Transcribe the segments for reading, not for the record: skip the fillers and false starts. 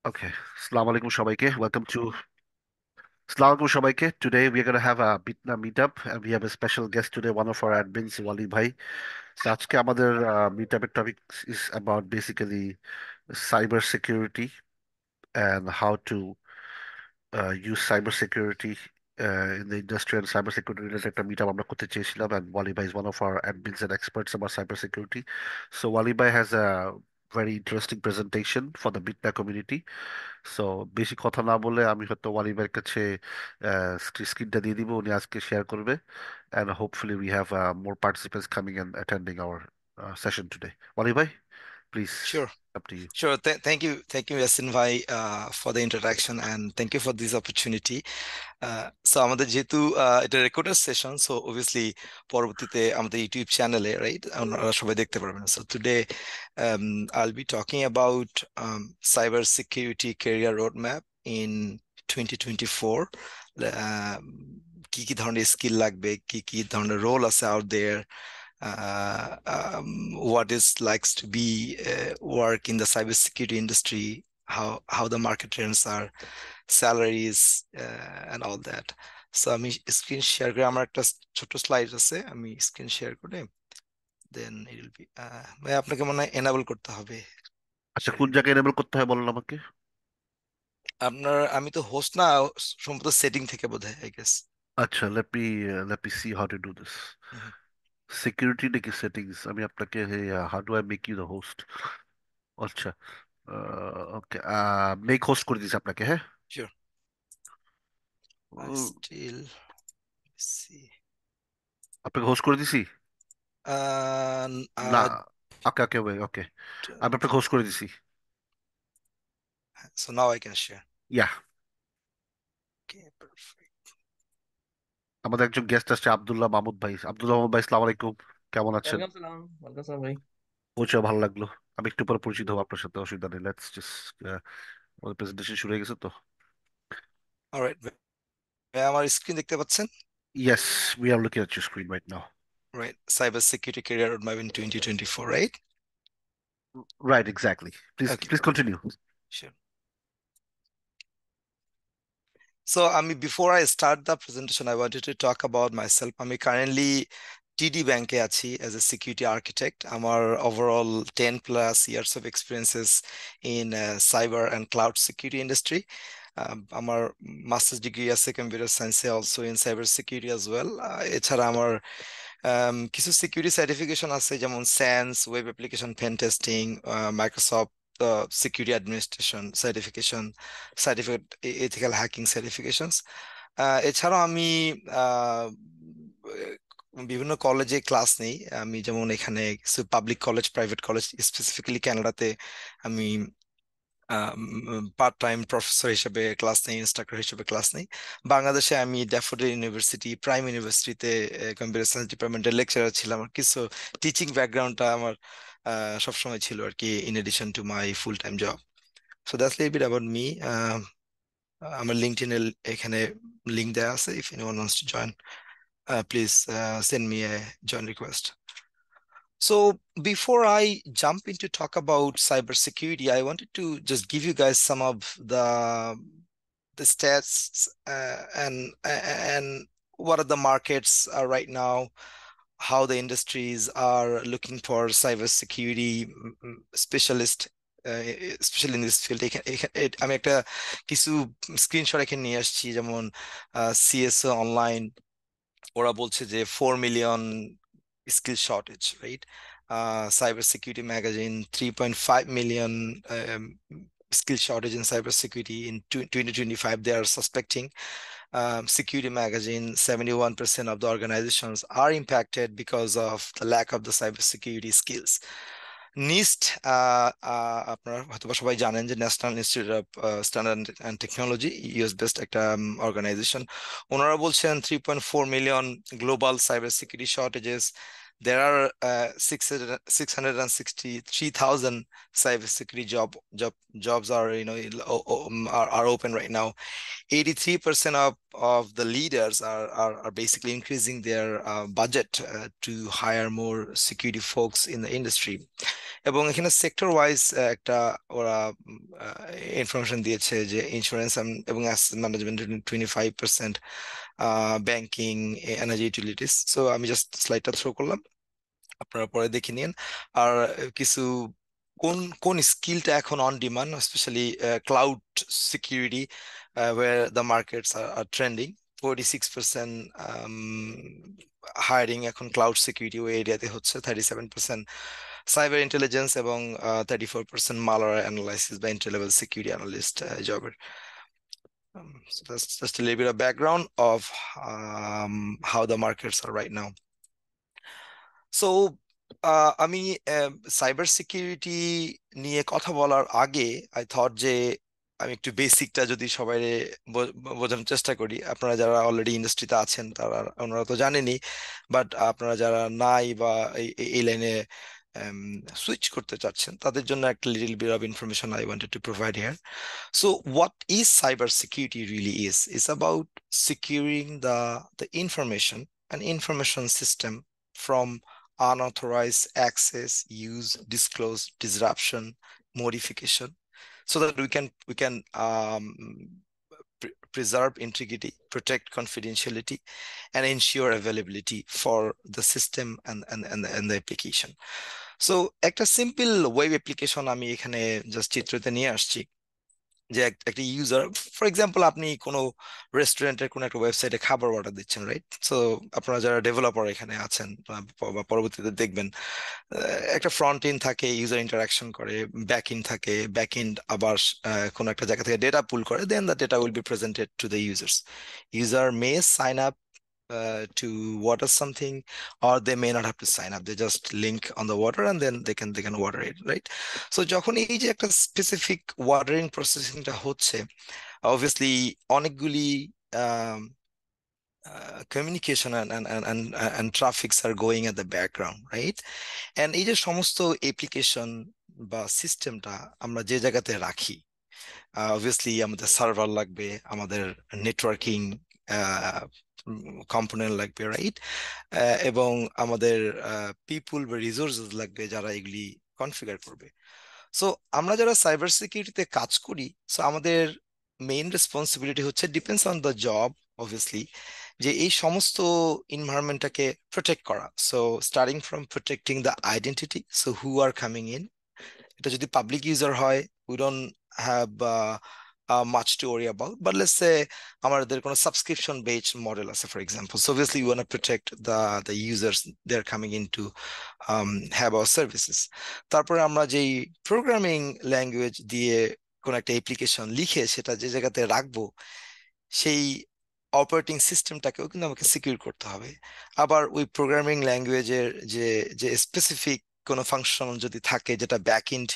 Okay. Assalamu alaikum সবাইকে. Welcome to Assalamu alaikum সবাইকে. Today we are going to have a BITNA meetup and we have a special guest today, one of our admins, Wali Bhai. So আজকে আমাদের meetup topic is about basically cyber security and how to use cybersecurity in the industry and cybersecurity related একটা meetup আমরা করতে চেয়েছিলাম, and Wali Bhai is one of our admins and experts about cybersecurity. So Wali Bhai has a very interesting presentation for the BITNA community. So বেশি কথা না বলে আমি হয়তো ওয়ালি ভাইয়ের কাছে স্ক্রিনটা দিয়ে দিব, উনি আজকে শেয়ার করবে, and hopefully we have more participants coming and attending our session today. Wali bhai, please, Sure, up to you. sure. Thank you, Yasin Bhai, for the introduction, and thank you for this opportunity. So আমাদের যেহেতু এটা recorded session, so obviously পরবর্তীতে আমাদের YouTube চ্যানেলে right আপনারা সবাই দেখতে পারবেন। So today I'll be talking about cyber security career roadmap in 2024. Um, কি কি ধরনের স্কিল লাগবে, কি কি ধরনের রোল আছে out there, what is likes to be work in the cybersecurity industry, how the market trends are, salaries, and all that. So আমি screen share করে আমার একটা ছোট স্লাইড আছে, আমি স্ক্রিন শেয়ার করে দেন ইট উইল বি ভাই আপনাকে মনে হয় এনাবল করতে হবে আচ্ছা, কোন শেয়ারিং। জায়গায় এনেবল করতে হয় বলেন আমাকে। আপনার আমি তো হোস্ট না, সম্ভবত সেটিং থেকে বোধহয় আই গেস। আচ্ছা, let me see how to do this. Security নাকি সেটিংস, আমি আপনাকে, how do I make you the host? আচ্ছা, ওকে, মেক হোস্ট করে দিয়েছি আপনাকে, হ্যাঁ। Sure, I um, still see আপনাকে হোস্ট করে দিছি না? ওকে ওকে ওকে, আমি আপনাকে হোস্ট করে দিছি। so now I can share. Yeah, Okay, perfect. আমাদের একজন গেস্ট আসছে, আব্দুল্লাহ মাহমুদ ভাই, সালাম আলাইকুম, কেমন আছেন? ওয়ালাইকুম সালাম। ওয়ালাইকুম সালাম ভাই। পরিচয় ভালো লাগলো। আমি একটু পরে পরিচিত হবো আপনার সাথে, অসুবিধা নেই। লেটস জাস্ট, আমাদের প্রেজেন্টেশন শুরু হয়ে গেছে তো। All right, আমার স্ক্রিন দেখতে পাচ্ছেন? Yes, we are looking at your screen right now. Right, cyber security career roadmap in 2024, right? Right, exactly. Please Okay, please perfect. Continue. Sure. So, before I start the presentation, I wanted to talk about myself. আমি currently TD ব্যাংকে আছি as a security architect. আমার overall 10 plus years of experiences in cyber and cloud security industry. আমার masters degree আছে computer সায়েন্সে, also in cyber security as well. এছাড়া আমার কিছু সিকিউরিটি সার্টিফিকেশন আছে, যেমন SANS, web application pen testing, Microsoft security administration certification, certificate ethical hacking certifications. এছাড়াও আমি আহ, বিভিন্ন কলেজে ক্লাস নেই। আমি যেমন এখানে কিছু public college, private college, specifically ক্যানাডাতে আমি পার্ট টাইম প্রফেসর হিসেবে ক্লাস নেই, ইনস্ট্রাক্টর হিসেবে ক্লাস নেই। বাংলাদেশে আমি ড্যাফোডিল ইউনিভার্সিটি, প্রাইম ইউনিভার্সিটিতে কম্পিউটার সায়েন্স ডিপার্টমেন্টের লেকচারার ছিলাম। আর কিছু টিচিং ব্যাকগ্রাউন্ডটা আমার সবসময় ছিল আর কি, in addition to my full time job. So that's little bit about me. আমার লিঙ্কডইন এখানে লিঙ্ক দেওয়া আছে, if anyone wants to join please send me a join request. So before I jump into talk about cybersecurity, I wanted to just give you guys some of the stats, and what are the markets right now, how the industries are looking for cybersecurity specialist, especially in this field. আমি একটা কিছু screenshot এখানে নিয়ে আসছি, যেমন CSO online ওরা বলছে যে 4 million skill shortage, right? Cybersecurity magazine, 3.5 million skill shortage in cybersecurity in 2025. They are suspecting. Security magazine, 71% of the organizations are impacted because of the lack of the cybersecurity skills. নিস্ট, আপনারা হয়তো সবাই জানেন যে national institute of standard and technology, US based একটা organisation. ওনারা বলছেন 3.4 million global cyber security shortages, There are 663,000 cybersecurity jobs are, are open right now. 83% of the leaders are basically increasing their budget to hire more security folks in the industry. এবং এখানে sector wise একটা ওরা information দিয়েছে যে insurance এবং asset management 25%, banking, energy, utilities. So আমি just স্লাইডটা throw করলাম, আপনারা পরে দেখে নিন। আর কিছু কোন কোন স্কিলটা এখন on demand, specially cloud security, where the markets are trending. 46% hiring এখন ক্লাউড সিকিউরিটি ওই এরিয়াতে হচ্ছে, 37% সাইবার ইন্টেলিজেন্স এবং 34% malware অ্যানালাইসিস বা এন্ট্রি লেভেল সিকিউরিটি অ্যানালিস্ট জবের। So that's just a little bit of background of how the markets are right now. So আমি cyber security নিয়ে কথা বলার আগে আই থট যে আমি একটু বেসিকটা যদি সবাই বোঝানোর চেষ্টা করি। আপনারা যারা অলরেডি ইন্ডাস্ট্রিতে আছেন তারা ওনারা তো জানেনই, বাট আপনারা যারা নাই বা এই লাইনে সুইচ করতে চাচ্ছেন তাদের জন্য একটা little bit of information I wanted to provide here. So what is cybersecurity really is? It's about securing the information and information system from unauthorized access, use, disclose, disruption, modification, so that we can preserve integrity, protect confidentiality, and ensure availability for the system and the application. So একটা simple web application আমি এখানে just চিত্রতে নিয়ে আসছি, যে একটা user, for example আপনি কোনো রেস্টুরেন্টের কোনো একটা ওয়েবসাইটে খাবার অর্ডার দিচ্ছেন, রাইট? সো আপনারা যারা ডেভেলপার এখানে আছেন বা পরবর্তীতে দেখবেন, একটা ফ্রন্ট এন্ড থাকে, ইউজার ইন্টারাকশন করে, ব্যাক এন্ড থাকে, ব্যাক এন্ড আবার কোনো একটা জায়গা থেকে ডেটা পুল করে, then the data will be presented to the users. User may sign up to water something, or they may not have to sign up. They just link on the water and then they can water it, right? So যখন এই যে একটা specific watering প্রসেসিংটা হচ্ছে, obviously অনেকগুলি communication and traffics are going at the background, right? And এই যে সমস্ত অ্যাপ্লিকেশন বা সিস্টেমটা আমরা যে জায়গাতে রাখি, অবভিয়াসলি আমাদের সার্ভার লাগবে, আমাদের নেটওয়ার্কিং কম্পোনেন্ট লাগবে, রাইট? এবং আমাদের পিপুল বা রিসোর্সেস লাগবে যারা এগুলি কনফিগার করবে। সো আমরা যারা সাইবার সিকিউরিটিতে কাজ করি, সো আমাদের মেইন রেসপন্সিবিলিটি হচ্ছে, depends on the job obviously, যে এই সমস্ত এনভায়রনমেন্টটাকে প্রোটেক্ট করা। So starting from protecting the identity, so who are coming in. এটা যদি পাবলিক ইউজার হয়, we don't have much to worry about. But let's say আমাদের কোনো সাবস্ক্রিপশন বেসড মডেল আছে, for example, so obviously we want to protect the users they're coming in to have our services. তারপরে আমরা যেই programming language দিয়ে কোন একটা application লিখে সেটা যে জায়গাতে রাখবো, সেই অপারেটিং সিস্টেমটাকেও কিন্তু আমাকে সিকিউর করতে হবে। আবার ওই প্রোগ্রামিং ল্যাঙ্গুয়েজের যে যে স্পেসিফিক কোনো ফাংশন যদি থাকে যেটা ব্যাকএন্ড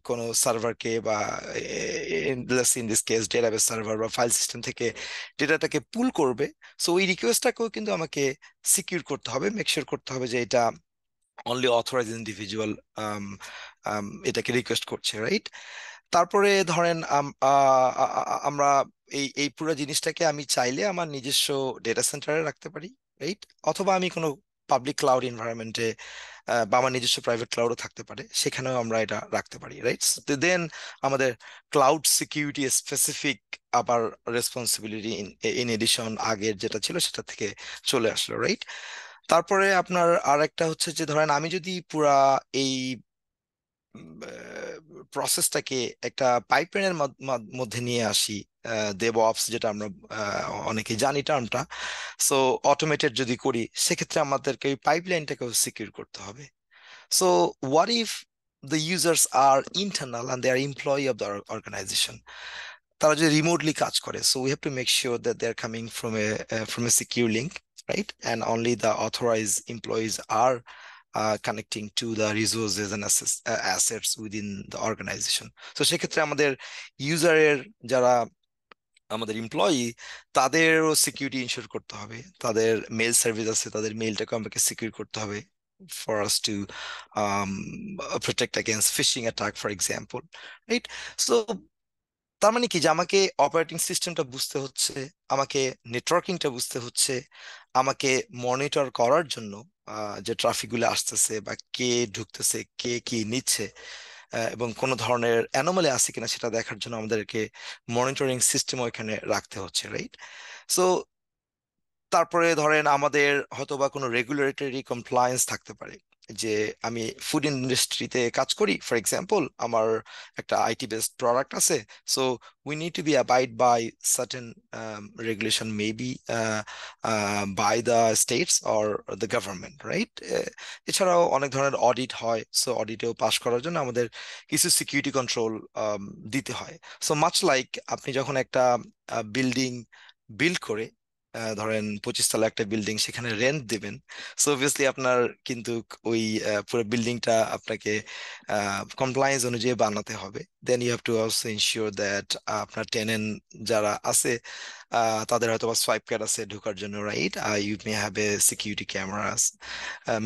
কোনো সার্ভারকে বা in this case database server বা ফাইল সিস্টেম থেকে ডেটাটাকে পুল করবে, সো ওই রিকোয়েস্টটাকেও কিন্তু আমাকে সিকিউর করতে হবে, মেক শিওর করতে হবে যে এটা অনলি অথরাইজ ইন্ডিভিজুয়াল এটাকে রিকোয়েস্ট করছে, রাইট? তারপরে ধরেন আমরা এই এই পুরো জিনিসটাকে আমি চাইলে আমার নিজস্ব ডেটা সেন্টারে রাখতে পারি, রাইট? অথবা আমি কোনো পাবলিক ক্লাউড এনভায়রনমেন্টে বা আমার নিজস্ব প্রাইভেট ক্লাউডও থাকতে পারে, সেখানেও আমরা এটা রাখতে পারি, রাইট? দেন আমাদের ক্লাউড সিকিউরিটি স্পেসিফিক আবার রেসপন্সিবিলিটি ইন এডিশন আগের যেটা ছিল সেটা থেকে চলে আসলো, রাইট? তারপরে আপনার আর একটা হচ্ছে যে, ধরেন আমি যদি পুরা এই প্রসেসটাকে একটা পাইপলাইনের মধ্যে নিয়ে আসি, ডেভঅপস যেটা আমরা অনেকে জানি টার্মটা, সো অটোমেটেড যদি করি, সেক্ষেত্রে আমাদেরকে এই পাইপলাইনটাকেও সিকিউর করতে হবে। So what if the users are internal and they are employee of the organization? তারা যদি রিমোটলি কাজ করে, so we have to make sure that they are coming from a secure link, right? And only the authorized employees are connecting to the resources and assets within the organization. So সেক্ষেত্রে আমাদের ইউজারের যারা আমাদের employee, তাদেরও security ensure করতে হবে। তাদের mail service আছে, তাদের মেলটাকে আমাকে সিকিউর করতে হবে for us to um, protect against phishing attack, for example, right? So তার মানে কি, যে আমাকে অপারেটিং সিস্টেমটা বুঝতে হচ্ছে, আমাকে নেটওয়ার্কিংটা বুঝতে হচ্ছে, আমাকে মনিটর করার জন্য যে ট্রাফিক গুলো আসতেছে বা কে ঢুকতেছে, কে কি নিচ্ছে, এবং কোনো ধরনের অ্যানোমালি আছে কিনা সেটা দেখার জন্য আমাদেরকে মনিটরিং সিস্টেম ওইখানে রাখতে হচ্ছে, রাইট? সো তারপরে ধরেন আমাদের হয়তো বা কোনো রেগুলেটরি কমপ্লায়েন্স থাকতে পারে, যে আমি ফুড ইন্ডাস্ট্রিতে কাজ করি ফর এক্সাম্পল, আমার একটা আইটি বেসড প্রোডাক্ট আছে। So we need to be abide by certain regulation, maybe by the states or the government, right? এছাড়াও অনেক ধরনের অডিট হয়, সো অডিটেও পাশ করার জন্য আমাদের কিছু সিকিউরিটি কন্ট্রোল দিতে হয়। সো মাচ লাইক আপনি যখন একটা বিল্ডিং বিল্ড করে, ধরেন 25 তলা একটা বিল্ডিং, সেখানে রেন্ট দিবেন, সো অবভিয়াসলি আপনার কিন্তু ওই পুরো বিল্ডিংটা আপনাকে কমপ্লায়েন্স অনুযায়ী বানাতে হবে। Then you have to also ensure that আপনার টেনেন্ট যারা আছে, তাদের হয়তো বা সোয়াইপ কার্ড আছে ঢোকার জন্য, right? You may have a security cameras,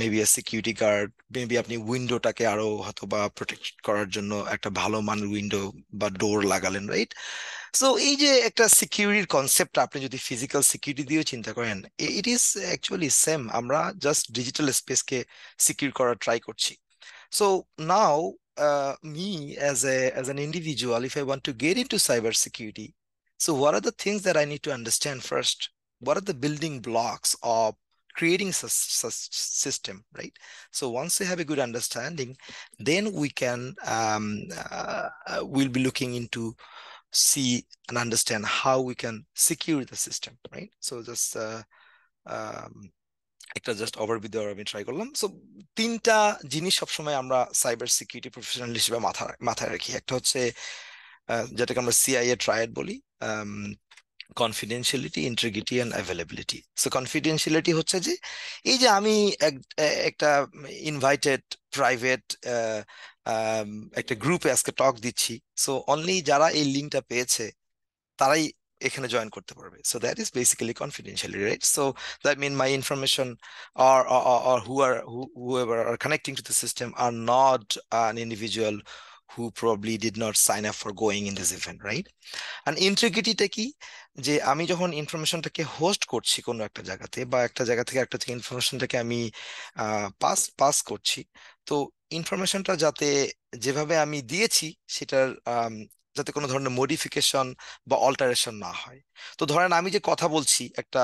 maybe a security guard, maybe আপনি উইন্ডোটাকে আরো হয়তো বা প্রোটেক্ট করার জন্য একটা ভালো মানের উইন্ডো বা ডোর লাগালেন, রাইট? সো এই যে একটা সিকিউরিটির কনসেপ্ট, আপনি যদি ফিজিক্যাল সিকিউরিটি দিয়েও চিন্তা করেন, ইট ইজ অ্যাকচুয়ালি সেম। আমরা জাস্ট ডিজিটাল স্পেসকে সিকিউর করার ট্রাই করছি। So now, me as an individual, if I want to get into cybersecurity, so what are the things that I need to understand first? What are the building blocks of creating such system, right? So once we have a good understanding, then we can we'll be looking into see and understand how we can secure the system, right? So just um, একটা just overview দেওয়ার আমি try করলাম। So তিনটা জিনিস সবসময় আমরা cyber security professional হিসেবে মাথায় মাথায় রাখি। একটা হচ্ছে যেটাকে আমরা সিআইএ ট্রায়াড বলি, confidentiality, integrity and availability. So confidentiality হচ্ছে যে এই যে আমি একটা ইনভাইটেড প্রাইভেট একটা গ্রুপে আজকে টক দিচ্ছি, সো অনলি যারা এই লিঙ্কটা পেয়েছে তারাই এখানে জয়েন করতে পারবে। So that is basically confidentially, right? So that mean my information or whoever are connecting to the system are not an individual who probably did not sign up for going in this event, right? আর ইন্টিগ্রিটিটা কি, যে আমি যখন ইনফরমেশনটাকে host করছি কোনো একটা জায়গাতে, বা একটা জায়গা থেকে একটা থেকে ইনফরমেশনটাকে আমি পাস পাস করছি, তো ইনফরমেশনটা যাতে যেভাবে আমি দিয়েছি সেটার যাতে কোনো ধরনের মডিফিকেশন বা অল্টারেশন না হয়। তো ধরেন আমি যে কথা বলছি একটা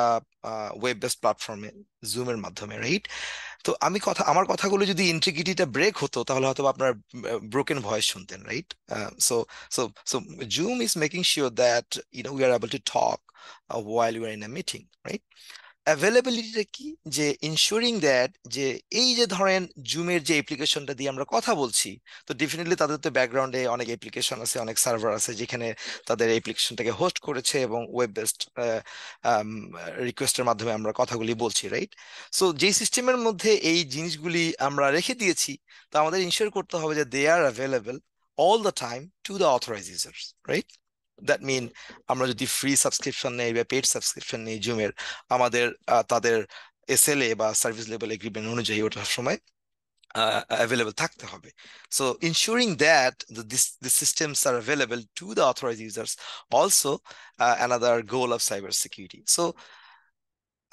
ওয়েব বেসড প্ল্যাটফর্মে, জুমের মাধ্যমে, রাইট? তো আমার কথাগুলো যদি ইন্টিগ্রিটিটা ব্রেক হতো, তাহলে হয়তো বা আপনার ব্রোকেন ভয়েস শুনতেন, right? So so so zoom is making sure that we are able to talk while we are in a meeting, right? অ্যাভেলেবিলিটিটা কি, যে ইনশিওরিং দ্যাট যে এই যে ধরেন জুমের যে অ্যাপ্লিকেশনটা দিয়ে আমরা কথা বলছি, তো ডেফিনেটলি তাদের তো ব্যাকগ্রাউন্ডে অনেক অ্যাপ্লিকেশন আছে, অনেক সার্ভার আছে যেখানে তাদের অ্যাপ্লিকেশনটাকে হোস্ট করেছে, এবং ওয়েব বেসড রিকোয়েস্টের মাধ্যমে আমরা কথাগুলি বলছি, রাইট? সো যেই সিস্টেমের মধ্যে এই জিনিসগুলি আমরা রেখে দিয়েছি, তো আমাদের ইনশিওর করতে হবে যে they are available all the time to the authorize users, right? That mean আমরা যদি ফ্রি সাবস্ক্রিপশন নেই বা পেড সাবস্ক্রিপশন নেই জুমের, আমাদের তাদের এসএলএ বা সার্ভিস লেভেল এগ্রিমেন্ট অনুযায়ী ওটা সময় available থাকতে হবে। So ensuring that the systems are available to the authorized users also another goal of cyber security. So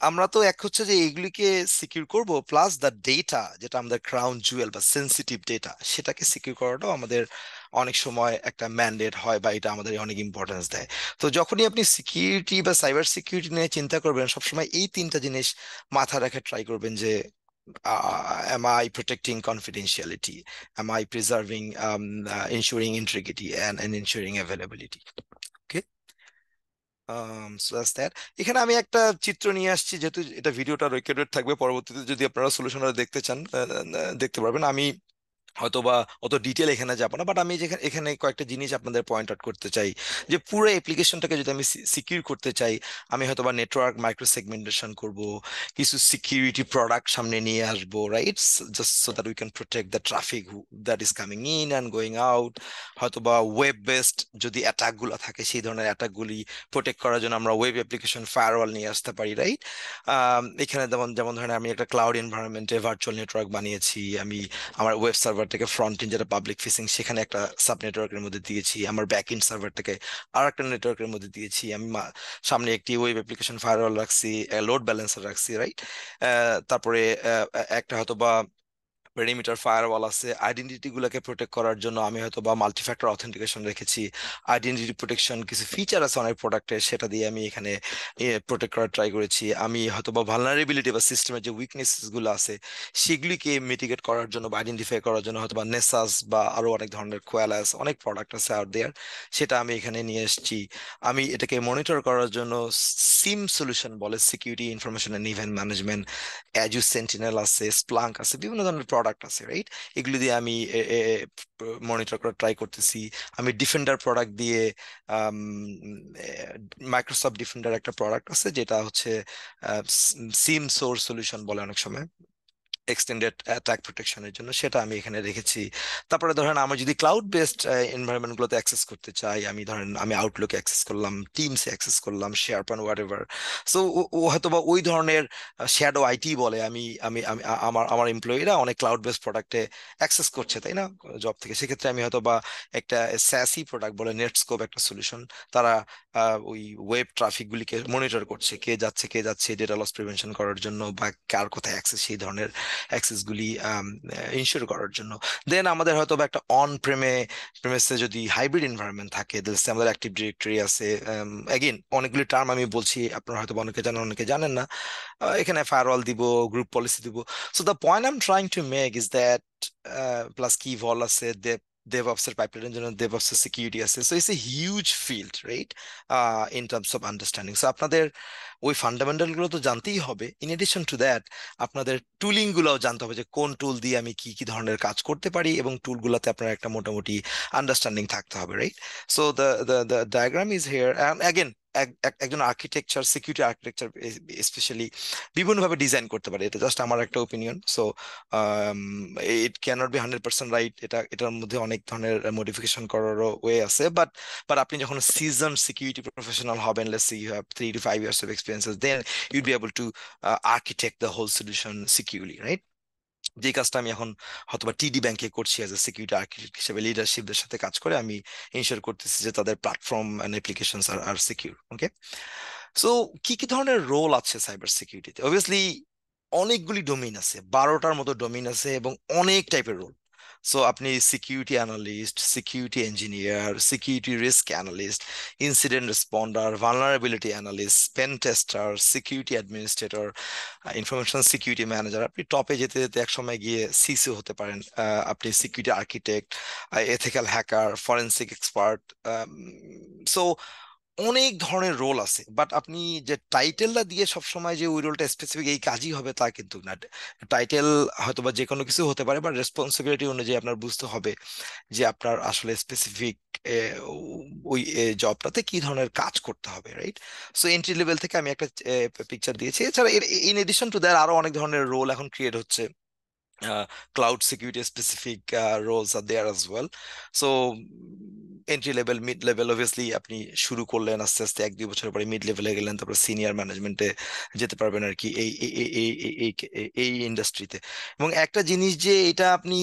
আমরা তো এক হচ্ছে যে এইগুলিকে সিকিউর করব, প্লাস দ্য ডেটা যেটা আমাদের ক্রাউন জুয়েল বা সেন্সিটিভ ডেটা, সেটাকে সিকিউর করাটাও আমাদের অনেক সময় একটা ম্যান্ডেট হয়, বা এটা আমাদের অনেক ইম্পর্টেন্স দেয়। তো যখনই আপনি সিকিউরিটি বা সাইবার সিকিউরিটি নিয়ে চিন্তা করবেন, সবসময় এই তিনটা জিনিস মাথায় রেখে ট্রাই করবেন, যে am I protecting confidentiality, am I preserving ensuring integrity and ensuring availability. Okay. So that's that. এখানে আমি একটা চিত্র নিয়ে আসছি, যেহেতু এটা ভিডিওটা রেকর্ডেড থাকবে, পরবর্তীতে যদি আপনারা সলিউশনটা দেখতে চান দেখতে পারবেন। আমি হয়তোবা অত ডিটেল এখানে যাবো না, বাট আমি যেখানে এখানে কয়েকটা জিনিস আপনাদের পয়েন্ট আউট করতে চাই। যে পুরো অ্যাপ্লিকেশনটাকে যদি আমি সিকিউর করতে চাই, আমি হয়তোবা নেটওয়ার্ক মাইক্রো সেগমেন্টেশন করব, কিছু সিকিউরিটি প্রোডাক্ট সামনে নিয়ে আসবো, right, just so that we can protect the traffic that is coming in and going out. হয়তোবা ওয়েব বেসড যদি অ্যাটাকগুলো থাকে, সেই ধরনের অ্যাটাকগুলি প্রোটেক্ট করার জন্য আমরা ওয়েব অ্যাপ্লিকেশন ফায়ারওয়াল নিয়ে আসতে পারি, রাইট। এখানে যেমন যেমন ধরেন আমি একটা ক্লাউড এনভায়রনমেন্টে ভার্চুয়াল নেটওয়ার্ক বানিয়েছি, আমি আমার ওয়েব সার্ভার থেকে ফ্রন্ট এন্ড যেটা পাবলিক ফেসিং সেখানে একটা সাব নেটওয়ার্কের মধ্যে দিয়েছি, আমার ব্যাক এন্ড সার্ভার থেকে আর একটা নেটওয়ার্কের মধ্যে দিয়েছি, আমি সামনে একটি ওয়েব অ্যাপ্লিকেশন ফায়ারওয়াল রাখছি, লোড ব্যালেন্সার রাখছি, রাইট। তারপরে একটা হয়তো বা পেরিমিটার ফায়ারওয়াল আছে, আইডেন্টিটি গুলোকে প্রোটেক্ট করার জন্য আমি হয়তো বা মাল্টি ফ্যাক্টর অথেন্টিকেশন রেখেছি, আইডেন্টিটি প্রোটেকশন কিছু ফিচার আছে অনেক প্রোডাক্টের, সেটা দিয়ে আমি এখানে প্রোটেক্ট করার ট্রাই করেছি। আমি হয়তো বা ভালনারেবিলিটি বা সিস্টেমের যে উইকনেসেস গুলো আছে সেগুলিকে মিটিগেট করার জন্য বা আইডেন্টিফাই করার জন্য হয়তো বা নেসাস বা আরো অনেক ধরনের কোয়ালাস অনেক প্রোডাক্ট আছে আউট দেয়ার, সেটা আমি এখানে নিয়ে এসেছি। আমি এটাকে মনিটর করার জন্য সিম সলিউশন বলে, security information and event management, Azure Sentinel আছে, স্প্লাঙ্ক আছে, বিভিন্ন ধরনের প্রোডাক্ট আছে, রাইট। এগুলি দিয়ে আমি মনিটর করার ট্রাই করতেছি। আমি ডিফেন্ডার প্রোডাক্ট দিয়ে, মাইক্রোসফট ডিফেন্ডার একটা প্রোডাক্ট আছে যেটা হচ্ছে সিম সোর্স সলিউশন বলে অনেক সময়, এক্সটেন্ডেড অ্যাটাক প্রোটেকশনের জন্য, সেটা আমি এখানে রেখেছি। তারপরে ধরেন আমি যদি ক্লাউড বেসড এনভায়রনমেন্ট গুলোতে অ্যাক্সেস করতে চাই, আমি ধরেন আমি আউটলুকে অ্যাক্সেস করলাম, টিমসে অ্যাক্সেস করলাম, SharePoint whatever. So ও হয়তো বা ওই ধরনের শ্যাডো আইটি বলে, আমি আমি আমি আমার আমার এমপ্লয়িরা অনেক ক্লাউড বেসড প্রোডাক্টে অ্যাক্সেস করছে, তাই না, জব থেকে। সেক্ষেত্রে আমি হয়তো বা একটা স্যাসি প্রোডাক্ট বলে, নেটস্কোপ একটা সলিউশন, তারা ওই ওয়েব ট্রাফিক গুলিকে মনিটর করছে, কে যাচ্ছে ডেটা লস প্রিভেনশন করার জন্য, বা কার কোথায় অ্যাক্সেস, সেই ধরনের অ্যাক্সেস গুলি ইনশিওর করার জন্য। দেন আমাদের হয়তো বা একটা অন প্রেমেসে যদি হাইব্রিড এনভায়রনমেন্ট থাকে, আমাদের অ্যাক্টিভ ডিরেক্টরি আছে, এগেইন অনেকগুলি টার্ম আমি বলছি, আপনারা হয়তো বা অনেকে জানেন অনেকে জানেন না। এখানে ফায়ারওয়াল দিব, গ্রুপ পলিসি দিব। So the point I am trying to make is that plus কি ভল আছে, DevOps এর পাইপলাইনের জন্য DevOps এর সিকিউরিটি আছে। So it's a huge field, right, in terms of understanding. So আপনাদের ওই ফান্ডামেন্টাল গুলো তো জানতেই হবে। ইন এডিশন টু দ্যাট, আপনাদের টুলিং গুলোও জানতে হবে, যে কোন টুল দিয়ে আমি কি কি ধরনের কাজ করতে পারি, এবং টুলগুলোতে আপনার একটা মোটামুটি আন্ডারস্ট্যান্ডিং থাকতে হবে, right. So the diagram is here. Again একজন আর্কিটেকচার, সিকিউরিটি আর্কিটেকচার স্পেশালি বিভিন্নভাবে ডিজাইন করতে পারে, এটা জাস্ট আমার একটা opinion. So it can't be 100% right, এটার মধ্যে অনেক ধরনের মডিফিকেশন করারও ওয়ে আছে, বাট আপনি যখন সিজন সিকিউরিটি প্রফেশনাল হবেন, let's say you have 3 to 5 years of experiences, then you'd be able to architect the whole solution securely, right? যে কাজটা আমি এখন হয়তোবা টিডি ব্যাংকে করছি অ্যাজ এ সিকিউরিটি আর্কিটেক্ট হিসেবে, লিডারশিপদের সাথে কাজ করে আমি ইনশিওর করতেছি যে তাদের platform and applications are secure. Okay, so কি কি ধরনের রোল আছে সাইবার সিকিউরিটিতে? অবভিয়াসলি অনেকগুলি ডোমেইন আছে, 12টার মতো ডোমেইন আছে, এবং অনেক টাইপের রোল। সো আপনি security analyst, security engineer, security risk analyst, incident responder, vulnerability analyst, pen tester, security administrator, information security manager, আপনি টপে যেতে যেতে এক সময় গিয়ে সিসিও হতে পারেন, আপনি security architect, ethical hacker, forensic expert. So অনেক ধরনের রোল আছে, বাট আপনি যে টাইটেলটা দিয়ে সবসময় যে ওই রোলটা স্পেসিফিক এই কাজই হবে তা কিন্তু না। টাইটেল হয়তো বা যে কোনো কিছু হতে পারে, বাট রেসপন্সিবিলিটি অনুযায়ী আপনার বুঝতে হবে যে আপনার আসলে স্পেসিফিক ওই জবটাতে কি ধরনের কাজ করতে হবে, রাইট। সো এন্ট্রি লেভেল থেকে আমি একটা পিকচার দিয়েছি। এছাড়া ইন এডিশন টু দ্যাট আরো অনেক ধরনের রোল এখন ক্রিয়েট হচ্ছে। Cloud security specific roles are there as well. So entry level, mid level, obviously আপনি শুরু করলেন আস্তে আস্তে 1-2 বছর পরে মিড লেভেলে গেলেন, তারপর সিনিয়র ম্যানেজমেন্টে যেতে পারবেন আর কি, এই ইন্ডাস্ট্রিতে। এবং একটা জিনিস যে এটা আপনি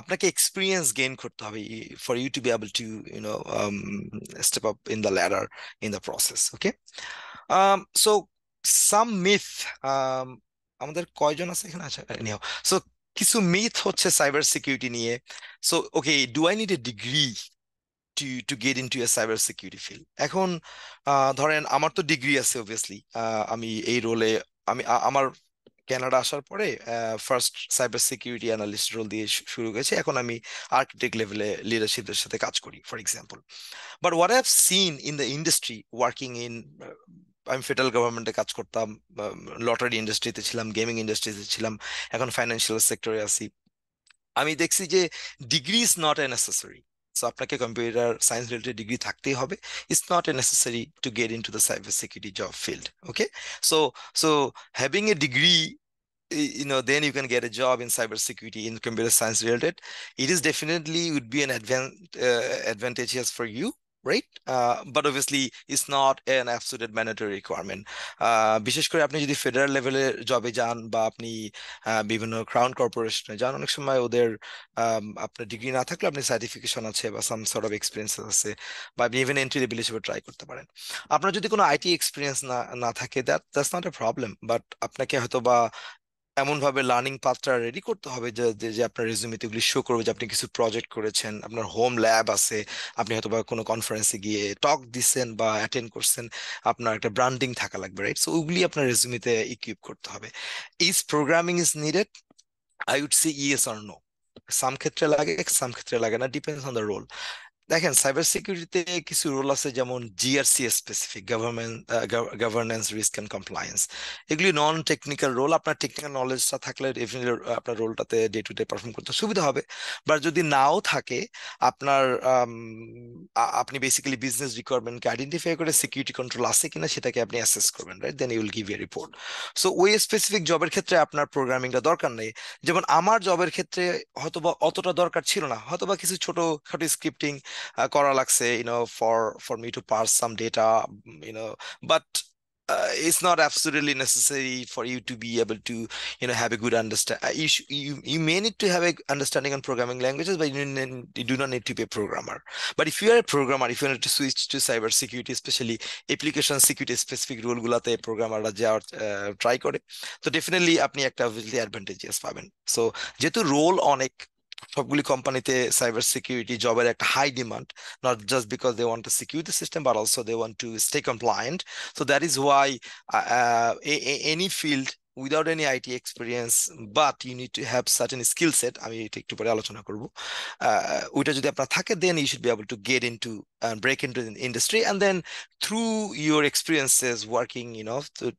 আপনাকে এক্সপিরিয়েন্স গেইন করতে হবে for you to be able to you know step up in the ladder in the process. Okay, so some myth, আমাদের কয়জন আছে এখানে? আচ্ছা, anyhow, সো কিছু মিথ হচ্ছে সাইবার সিকিউরিটি নিয়ে। So okay, do I need a degree to get into a cyber security field? এখন ধরেন আমার তো ডিগ্রি আছে অবভিয়াসলি, আমি এই রোলে, আমার কানাডা আসার পরে first cyber security analyst role দিয়ে শুরু করেছে, এখন আমি আর্কিটেক্ট লেভেলে লিডারশিপদের সাথে কাজ করি, for example. But what I have seen in the industry working in, আমি ফেডারেল গভর্নমেন্টে কাজ করতাম, লটারি ইন্ডাস্ট্রিতে ছিলাম, গেমিং ইন্ডাস্ট্রিতে ছিলাম, এখন ফাইন্যান্সিয়াল সেক্টরে আছি। আমি দেখছি যে degree is not a necessary. So আপনাকে কম্পিউটার সায়েন্স রিলেটেড ডিগ্রি থাকতেই হবে। It's not a necessary to get in to the cyber security job field. Okay, so so having a degree, then you can get a job in cybersecurity in computer science related. It is definitely would be an advantageous for you, right? But obviously it's not an absolute mandatory requirement. বিশেষ করে আপনি যদি federal লেভেলের জবে যান বা আপনি বিভিন্ন ক্রাউন কর্পোরেশনে যান, অনেক সময় ওদের আপনার ডিগ্রি না থাকলে আপনি সার্টিফিকেশন আছে বা সাম সর্ট অফ এক্সপিরিয়েন্স আছে, বা আপনি ইভেন এন্ট্রি লেভেল হিসেবে ট্রাই করতে পারেন। আপনার যদি কোনো আইটি এক্সপিরিয়েন্স না না থাকে, that's not a problem, but আপনাকে হয়তো বা এমন ভাবে লার্নিং পাথটা রেডি করতে হবে যে যে যে আপনার রেজুমেতে এগুলি শো করবে যে আপনি কিছু প্রজেক্ট করেছেন, আপনার হোম ল্যাব আছে, আপনি হয়তো বা কোনো কনফারেন্সে গিয়ে টক দিচ্ছেন বা অ্যাটেন্ড করছেন, আপনার একটা ব্র্যান্ডিং থাকা লাগবে, রাইট? সো ওগুলি আপনার রেজুমেতে ইকুইপ করতে হবে। Is programming is needed? I would say yes or no. Some ক্ষেত্রে লাগে, সাম ক্ষেত্রে লাগে না, ডিপেন্ডস অন দ্য রোল। দেখেন, সাইবার সিকিউরিটিতে কিছু রোল আছে যেমন GRC specific, governance, risk and compliance. এগুলি নন টেকনিক্যাল রোল। আপনার টেকনিক্যাল নলেজটা থাকলে ডেফিনেটলি আপনার রোলটাতে ডে টু ডে পারফর্ম করতে সুবিধা হবে। বাট যদি নাও থাকে, আপনার আপনি বেসিক্যালি বিজনেস রিকোয়ারমেন্টকে আইডেন্টিফাই করে সিকিউরিটি কন্ট্রোল আছে কিনা সেটাকে আপনি অ্যাসেস করবেন, right? Then you will give a report. So ওই স্পেসিফিক জবের ক্ষেত্রে আপনার প্রোগ্রামিংটা দরকার নেই। যেমন আমার জবের ক্ষেত্রে হয়তোবা অতটা দরকার ছিল না, হয়তোবা কিছু ছোটখাটো স্ক্রিপ্টিং করা লাগছে, for me to parse some data, but it's not absolutely necessary for you to be able to have a good understand. You may need to have a understanding on programming languages, but you do not need to be a programmer. But if you are a programmer, if you want to switch to cyber security, especially application security specific role গুলাতে প্রোগ্রামাররা যাওয়ার try করে, তো definitely আপনি একটা advantages পাবেন। So যেহেতু role অনেক, সবগুলি কোম্পানিতে সাইবার সিকিউরিটি জবের একটা high demand, not just because they want to secure the system, but also they want to stay compliant. So that is why any field without any IT experience, but you need to have certain skill set, আমি এটা একটু পরে আলোচনা করব, ওইটা যদি আপনার থাকে, then you should be able to get into and break into the industry, and then through your experiences working,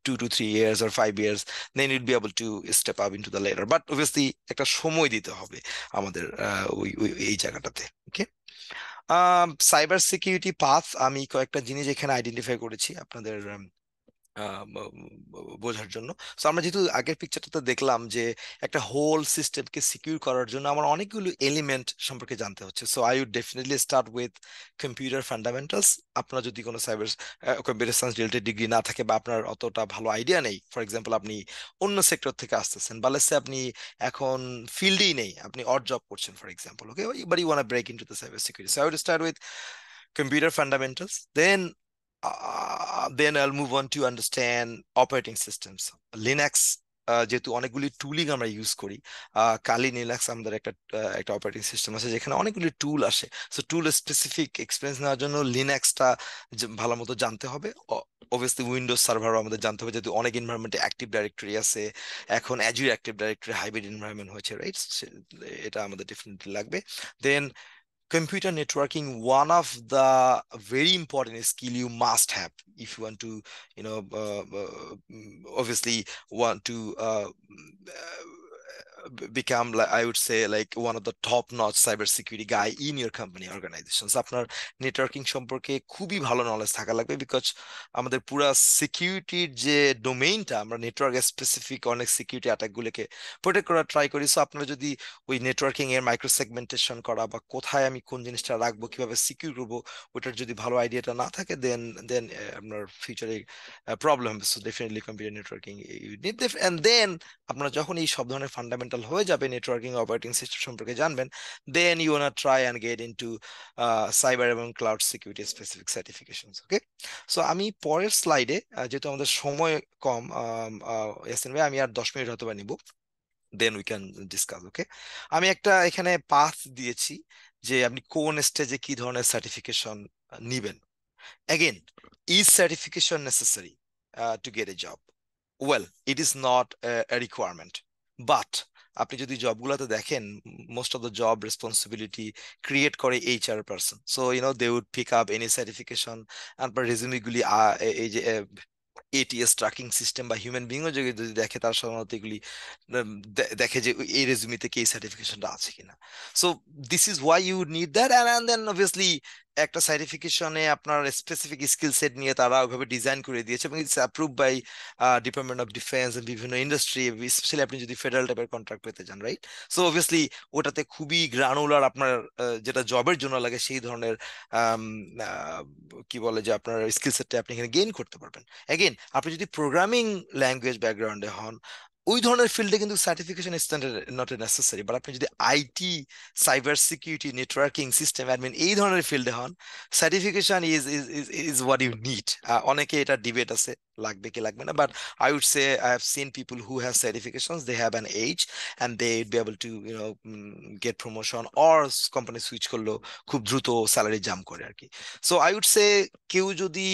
2 to 3 years or 5 years, then you'd be able to step up into the ladder. But obviously একটা সময় দিতে হবে আমাদের এই জায়গাটাতে। ওকে, cyber security path আমি কয়েকটা জিনিস এখানে আইডেন্টিফাই করেছি আপনাদের বোঝার জন্য। তো আমরা যেহেতু আগের পিকচারটাতে দেখলাম যে একটা হোল সিস্টেমকে সিকিউর করার জন্য আমার অনেকগুলো এলিমেন্ট সম্পর্কে জানতে হচ্ছে। So I would definitely start with computer fundamentals. আপনার যদি কোনো cyber computer science related degree না থাকে বা আপনার অতটা ভালো আইডিয়া নেই, ফর এক্সাম্পল আপনি অন্য সেক্টর থেকে আসতেছেন, বা লেটস সে আপনি এখন ফিল্ডেই নেই, আপনি অড জব করছেন for example, okay, but you want break into the cyber security, so I would start with computer fundamentals. Then I'll move on to understand operating systems. Linux, যেহেতু অনেকগুলি tooling আমরা use করি, কালি Linux আমাদের একটা operating system আছে যেখানে অনেকগুলি টুল আসে। সো টুল স্পেসিফিক এক্সপিরিয়েন্স নেওয়ার জন্য লিনাক্সটা ভালো মতো জানতে হবে। অবভিয়াসলি উইন্ডোজ সার্ভারও আমাদের জানতে হবে, যেহেতু অনেক এনভায়রনমেন্টে অ্যাক্টিভ ডাইরেক্টরি আছে, এখন Azure active directory hybrid environment হয়েছে, রাইট? এটা আমাদের ডেফিনেটলি লাগবে। দেন computer networking, one of the very important skill you must have if you want to obviously want to become, like I would say, like one of the top notch cybersecurity guy in your company organizations. আপনার networking সম্পর্কে খুবই ভালো knowledge থাকা লাগবে, because আমাদের পুরা সিকিউরিটির যে ডোমেইনটা, আমরা নেটওয়ার্ক স্পেসিফিক অনেক সিকিউরিটি অ্যাটাক গুলোকে প্রোটেক্ট করার ট্রাই করি। সো আপনারা যদি ওই নেটওয়ার্কিং এর মাইক্রো সেগমেন্টেশন করা বা কোথায় আমি কোন জিনিসটা রাখবো, কিভাবে সিকিউর করবো, ওটার যদি ভালো আইডিয়াটা না থাকে, দেন দেন আপনার ফিউচারে প্রবলেম হবে। So definitely computer networking you need, and then আপনারা যখন এই সব ধরনের ফান্ডামেন্টাল হয়ে যাবে, নেটওয়ার্কিং অপারেটিং সিস্টেম সম্পর্কে জানবেন, then you wanna try and get into cyber এবং cloud security specific certifications. Okay, so আমি পরের স্লাইডে, যেহেতু আমাদের সময় কম, ইয়াসিন ভাই, আমি আর 10 মিনিট হয়তো বা নিব, দেন উই ক্যান ডিসকাস। ওকে, আমি একটা এখানে পাথ দিয়েছি যে আপনি কোন স্টেজে কি ধরনের সার্টিফিকেশন নিবেন। Again, is certification necessary to get a job? Well, it is not a requirement. But আপনি যদি জবগুলোতে দেখেন, most of the job responsibility create করে HR person. So, they would pick up any certification, and resume গুলি এই যে ATS tracking system বা human বিংও যদি যদি দেখে, তার সাধারণত এগুলি দেখে যে এই রেজুমিতে কি এই সার্টিফিকেশনটা আছে কিনা। So this is why you need that, and then obviously একটা সার্টিফিকেশনে আপনার স্পেসিফিক স্কিল সেট নিয়ে তারা ওইভাবে ডিজাইন করে দিয়েছে, এবং it's approve by department of defence, বিভিন্ন ইন্ডাস্ট্রি, স্পেশালি আপনি যদি ফেডারেল টাইপের কন্ট্রাক্ট পেতে চান, রাইট? সো অবভিয়াসলি ওটাতে খুবই গ্রানুলার আপনার যেটা জবের জন্য লাগে সেই ধরনের আম, আহ, কি বলে যে আপনার স্কিল সেটটা আপনি এখানে গেইন করতে পারবেন। এগেন, আপনি যদি প্রোগ্রামিং ল্যাঙ্গুয়েজ ব্যাকগ্রাউন্ডে হন, ওই ধরনের ফিল্ডে কিন্তু certification standard not necessary. But আপনি যদি IT, cyber security, networking, system admin এই ধরনের ফিল্ডে হন, certification is is is what you need. অনেকে এটা ডিবেট আছে লাগবে কি লাগবে না, but I would say I have seen people who have certifications, they have an edge and they would be able to get promotion or company switch করলেও খুব দ্রুত স্যালারি জাম্প করে আর কি। সো আই উড সে কেউ যদি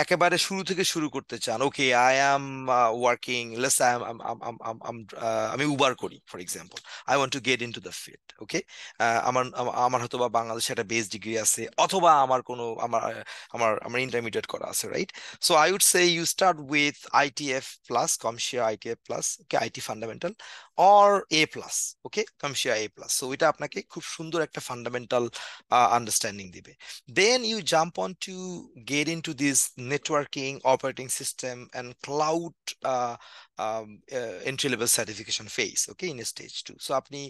একেবারে শুরু থেকে শুরু করতে চান, okay I am working, let's আমি উবার করি for example, I want to get in to the field, okay. আমার হয়তো বা বাংলাদেশে একটা বেস ডিগ্রি আছে, অথবা আমার কোনো আমার ইন্টারমিডিয়েট করা আছে, right? So I would say you start with ITF plus, CompTIA ITF plus, okay, IT fundamental, or A plus, okay, CompTIA A plus. So এটা আপনাকে খুব সুন্দর একটা ফান্ডামেন্টাল আন্ডারস্ট্যান্ডিং দিবে। Then you jump on to get into this networking, operating system, and cloud entry level certification phase, okay, in stage 2. So আপনি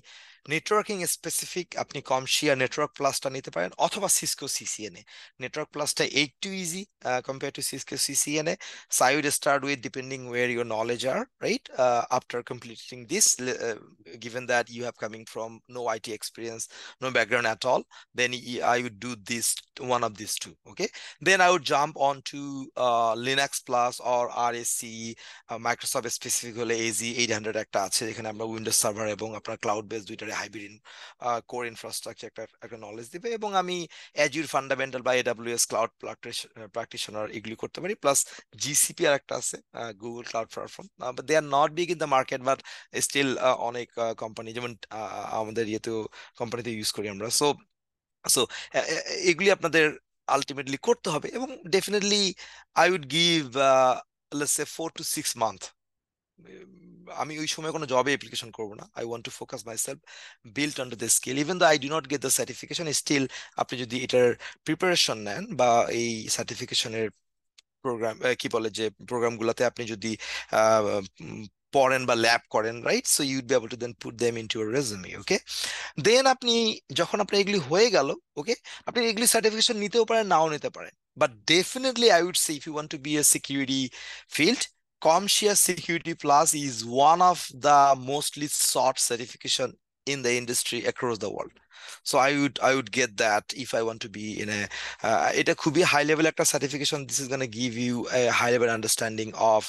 networking specific আপনি কমশিয়া network প্লাসটা নিতে পারেন, অথবা সিসকো সিসিএনএ। নেটওয়ার্ক প্লাসটা একটু easy compare to Cisco CCNA. So I would start with depending where your knowledge are, right? After completing this, given that you have coming from no IT experience, no background at all, then I would do this, one of these two, okay. Then I would jump on to Linux Plus or RSC, Microsoft specific হলে AZ 800 একটা আছে, যেখানে আমরা Windows server এবং আপনার cloud base দুইটারে hybrid core infrastructure একটা একটা নলেজ দিবে, এবং আমি অ্যাজুর ফান্ডামেন্টাল বা AWS ক্লাউড প্র্যাকটিশনার এগুলি করতে পারি, প্লাস জিসিপি আর একটা আছে, Google cloud platform, but they are not big in the market, but still অনেক কোম্পানি, যেমন আমাদের ইয়েতেও কোম্পানিতে ইউজ করি আমরা। সো সো এগুলি আপনাদের আলটিমেটলি করতে হবে, এবং definitely I would give let's say 4 to 6 month. আমি ওই সময় কোনো জবে অ্যাপ্লিকেশন করব না, I want to focus myself, build on to the skill, even though I do not get the certification, still আপনি যদি এটার প্রিপারেশন নেন বা এই সার্টিফিকেশনের প্রোগ্রাম কি বলে যে প্রোগ্রামগুলোতে আপনি যদি আহ, উম, পড়েন বা ল্যাব করেন, right? So you'd be able to then put them into your resume, okay. Then আপনি যখন আপনার এগুলি হয়ে গেল, ওকে, আপনি এগুলি সার্টিফিকেশন নিতেও পারেন, নাও নিতে পারেন, but definitely I would say if you want to be a security field, CompTIA Security Plus is one of the mostly sought certification in the industry across the world. So I would get that if I want to be in a এটা খুবই high level একটা certification. This is gonna give you a high level understanding of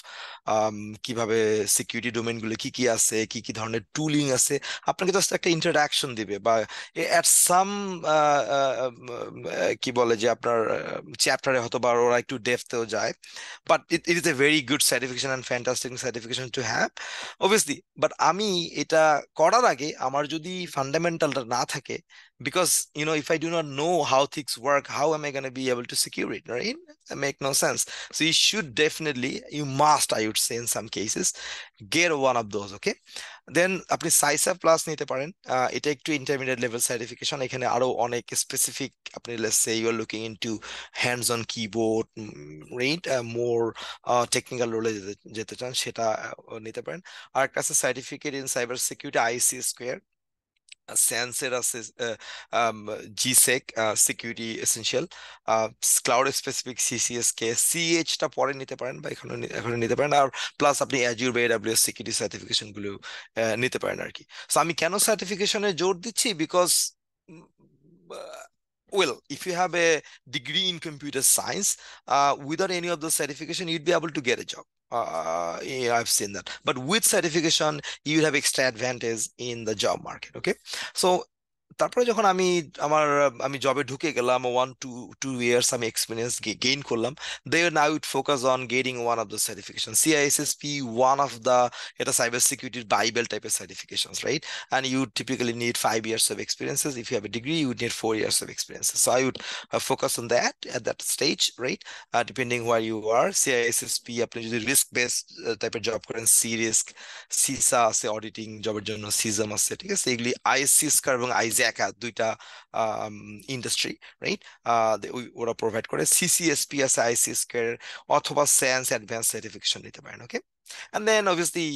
কিভাবে security ডোমেনগুলো কি কি আছে, কি কি ধরনের টুলিং আছে, আপনাকে জাস্ট একটা ইন্ট্রোডাকশন দিবে, বা এট সাম কি বলে যে আপনার চ্যাপ্টারে হয়তো বা ওরা একটু ডেপথেও যায়, but it is a very good certification and fantastic certification to have, obviously. But আমি এটা করার আগে আমার যদি ফান্ডামেন্টালটা না থাকে, because if I do not know how things work, how am I going to be able to secure it, right? That make no sense. So you should definitely, you must, I would say in some cases, get one of those, okay? দেন আপনি সাইসা plus নিতে পারেন, এটা একটু intermediate level certification, এখানে আরো অনেক specific, আপনি let's say you are looking into hands on keyboard, right, more technical রোলে যেতে যেতে চান, সেটা নিতে পারেন। আর একটা আছে certificate in cyber security, ISC square, স্যান্সের আছে, GSEC security essential, cloud specific CCS K, সিএইচটা পরে নিতে পারেন বা এখানে নিতে পারেন, আর প্লাস আপনি অ্যাজুর বা এডাব্লিউএস সিকিউরিটি সার্টিফিকেশন গুলো নিতে পারেন আর কি। সো আমি কেন সার্টিফিকেশনে জোর দিচ্ছি, because well, if you have a degree in computer science, without any of the certification, you'd be able to get a job. Yeah, I've seen that. But with certification, you have extra advantage in the job market. Okay. So তারপরে যখন আমি জবে ঢুকে গেলাম, 1 to 2 years আমি experience gain করলাম, then I would focus on getting one of the certification, CISSP, one of the, এটা সাইবার সিকিউরিটির বাইবেল টাইপের certifications, right? And you typically need 5 years of experiences. If you have a degree, you would need 4 years of experiences. So I would focus on that at that stage, right? Depending where you are, CISSP, আপনি যদি risk based টাইপের job করেন, C risk, সিসা আছে auditing জবের জন্য, সিজম আছে, ঠিক আছে? এগুলি আইসিসকার এবং আইজ্যাকা দুইটা ইন্ডাস্ট্রি, রাইট? ওরা প্রোভাইড করে। সিসিএসপি আছে আইসিসকার, অথবা স্যান্স অ্যাডভান্স সার্টিফিকেশন নিতে পারেন, ওকে? And then obviously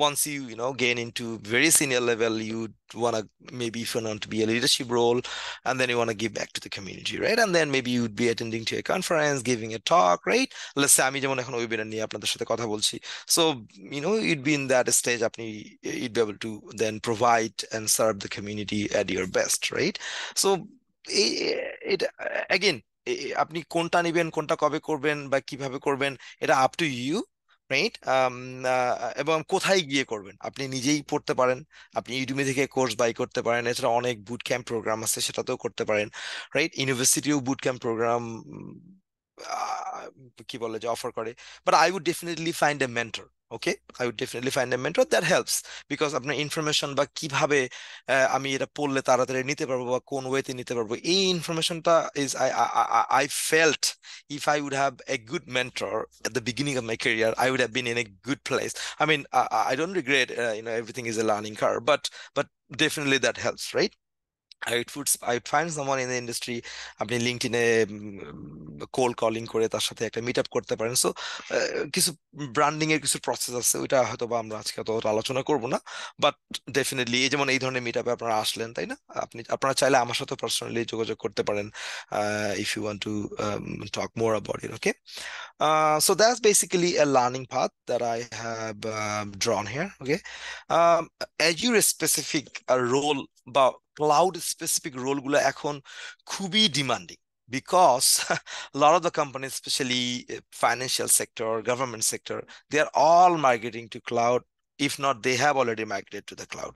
once you gain into very senior level, you want to, maybe if you want to be a leadership role, and then you want to give back to the community, right? And then maybe you'd be attending to a conference, giving a talk, right? Let's say আমি যেমন এখন webinar নিয়ে আপনাদের সাথে কথা বলছি, so you'd be in that stage, আপনি you'd be able to then provide and serve the community at your best, right? So it again, আপনি কোনটা নিবেন, কোনটা কবে করবেন বা কিভাবে করবেন, এটা আপ টু ইউ, রাইট? এবং কোথায় গিয়ে করবেন, আপনি নিজেই পড়তে পারেন, আপনি ইউটিউবে থেকে কোর্স বাই করতে পারেন, এছাড়া অনেক বুট ক্যাম্প প্রোগ্রাম আছে, সেটাতেও করতে পারেন, রাইট? ইউনিভার্সিটিও বুট ক্যাম্প প্রোগ্রাম কি বলে যে অফার করে, but I would definitely find a mentor, okay? I would definitely find a mentor that helps, because আপনার ইনফরমেশন বা কিভাবে আমি এটা পড়লে তাড়াতাড়ি নিতে পারবো বা কোন ওয়েতে নিতে পারবো, এই ইনফরমেশনটা is I felt if I would have a good mentor at the beginning of my career, I would have been in a good place. I mean, I don't regret, everything is a learning curve, but definitely that helps, right? I'd find someone in the industry, আপনি লিঙ্কডইনে cold calling করে তার সাথে একটা meet up করতে পারেন। So কিছু branding এর কিছু প্রসেস আছে, ওইটা হয়তো বা আমরা আজকে অত আলোচনা করব না, বাট ডেফিনেটলি এই যেমন এই ধরনের মিট আপে আপনারা আসলেন, তাই না? আপনারা চাইলে আমার সাথে পার্সোনালি যোগাযোগ করতে পারেন, if you want to talk more about it, okay? So that's basically a learning path that I have drawn here. Okay. Azure specific role বা cloud specific role গুলো এখন খুবই demanding, because a lot of the companies, especially financial sector, government sector, they are all migrating to cloud. If not, they have already migrated to the cloud.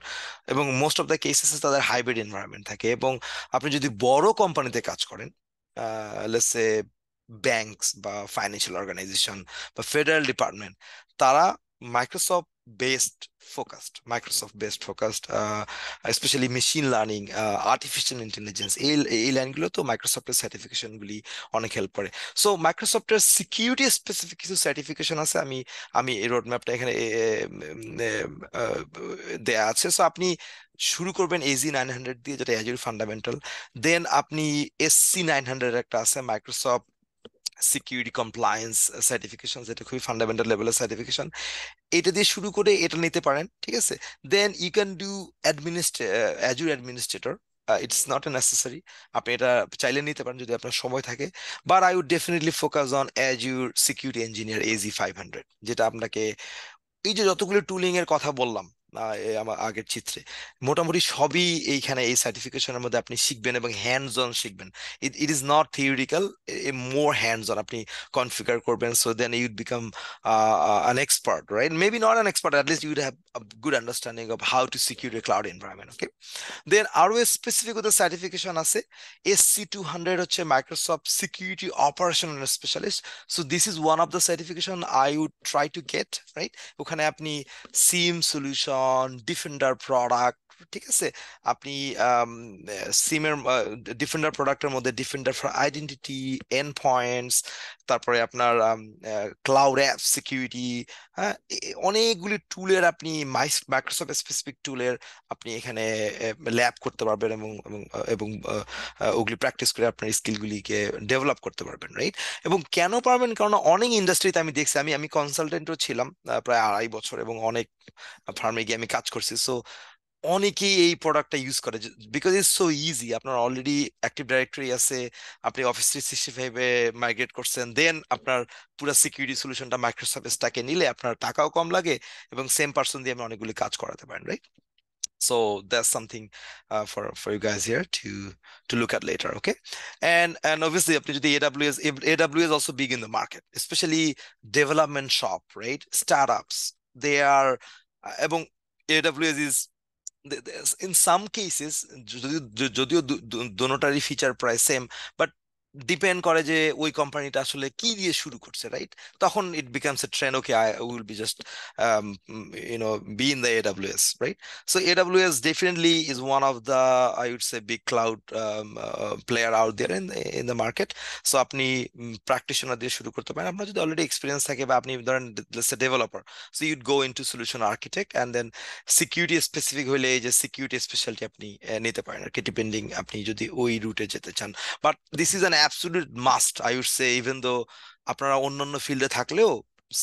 এবং most of the cases তাদের hybrid environment থাকে। এবং আপনি যদি বড় কোম্পানিতে কাজ করেন, let's say ব্যাংকস বা ফাইন্যান্সিয়াল অর্গানাইজেশন বা ফেডারেল ডিপার্টমেন্ট, তারা Microsoft based focused, specially machine learning, artificial intelligence, এই লাইনগুলো তো মাইক্রোসফটের সার্টিফিকেশনগুলি অনেক হেল্প করে। সো মাইক্রোসফটের সিকিউরিটি স্পেসিফিক কিছু সার্টিফিকেশন আছে, আমি আমি এই রোড ম্যাপটা এখানে দেয়া আছে। সো আপনি শুরু করবেন AZ 900 দিয়ে, যেটা অ্যাজুর ফান্ডামেন্টাল। দেন আপনি SC 900 একটা আছে, মাইক্রোসফট সিকিউরিটি কমপ্লায়েন্স সার্টিফিকেশন, যেটা খুবই ফান্ডামেন্টাল লেভেলের সার্টিফিকেশন। এটা দিয়ে শুরু করে এটা নিতে পারেন, ঠিক আছে? Then you can do Azure administrator. It's not a necessary, আপনি এটা চাইলে নিতে পারেন যদি আপনার সময় থাকে, but I would definitely focus on Azure security engineer AZ 500, যেটা আপনাকে এই যে যতগুলো টুলিং এর কথা বললাম আমার আগের চিত্রে, মোটামুটি সবই এইখানে এই সার্টিফিকেশনের মধ্যে আপনি শিখবেন, এবং হ্যান্ডস অন শিখবেন। It is not theoretical, more hands on আপনি কনফিগার করবেন। So then you'd become an expert, right? Maybe not an expert, at least you would have a good understanding of how to secure a cloud environment, okay? Then আরো specific ওদের certification আছে। SC 200 হচ্ছে Microsoft security operational specialist. So this is one of the certification I would try to get, right? ওখানে আপনি সিম solution, defender product, ঠিক আছে? আপনি সিমের ডিফেন্ডার প্রোডাক্টের মধ্যে defender for identity, and points, তারপরে আপনার ক্লাউড অ্যাপ সিকিউরিটি, হ্যাঁ, অনেকগুলি টুলের আপনি মাইক্রোসফট স্পেসিফিক টুলের আপনি এখানে ল্যাব করতে পারবেন, এবং ওগুলি প্র্যাকটিস করে আপনার স্কিলগুলিকে ডেভেলপ করতে পারবেন, রাইট? এবং কেন পারবেন, কারণ অনেক ইন্ডাস্ট্রিতে আমি দেখছি, আমি কনসালটেন্টও ছিলাম প্রায় 2.5 বছর, এবং অনেক ফার্মে গিয়ে আমি কাজ করছি। সো অনেকেই এই প্রোডাক্টটা ইউজ করে, বিকজ ইটস সো ইজি। আপনার অলরেডি অ্যাক্টিভ ডাইরেক্টরি আছে, আপনি অফিস 365-এ মাইগ্রেট করছেন, দেন আপনার পুরো সিকিউরিটি সলিউশনটা মাইক্রোসফট স্ট্যাকে নিলে আপনার টাকাও কম লাগে, এবং সেম পার্সন দিয়ে আপনি অনেকগুলি কাজ করাতে পারেন, right? So that's something for you guys here to look at later, okay? And obviously আপনি যদি AWS also big in the market, especially development shop, right? Startups, they are এবং AWS is in some cases, যদিও যদিও দোনোটারই feature প্রায় same, but depend করে যে ওই কোম্পানিটা আসলে কি দিয়ে শুরু করছে, রাইট? তখন it becomes a trend, okay I will be just be in the AWS, right? So AWS definitely is one of the, I would say, big cloud player out there in the market. So আপনি practitioner দিয়ে শুরু করতে পারেন, আপনার যদি already experience থাকে, বা আপনি ধরেন developer, so you'd go into solution architect, and then security specific হলে এই যে সিকিউরিটি স্পেশালিটি আপনি নিতে পারেন আর কি, ডিপেন্ডিং আপনি যদি ওই রুটে যেতে চান। But this is an absolute must, I would say, even though আপনারা অন্যান্য ফিল্ডে থাকলেও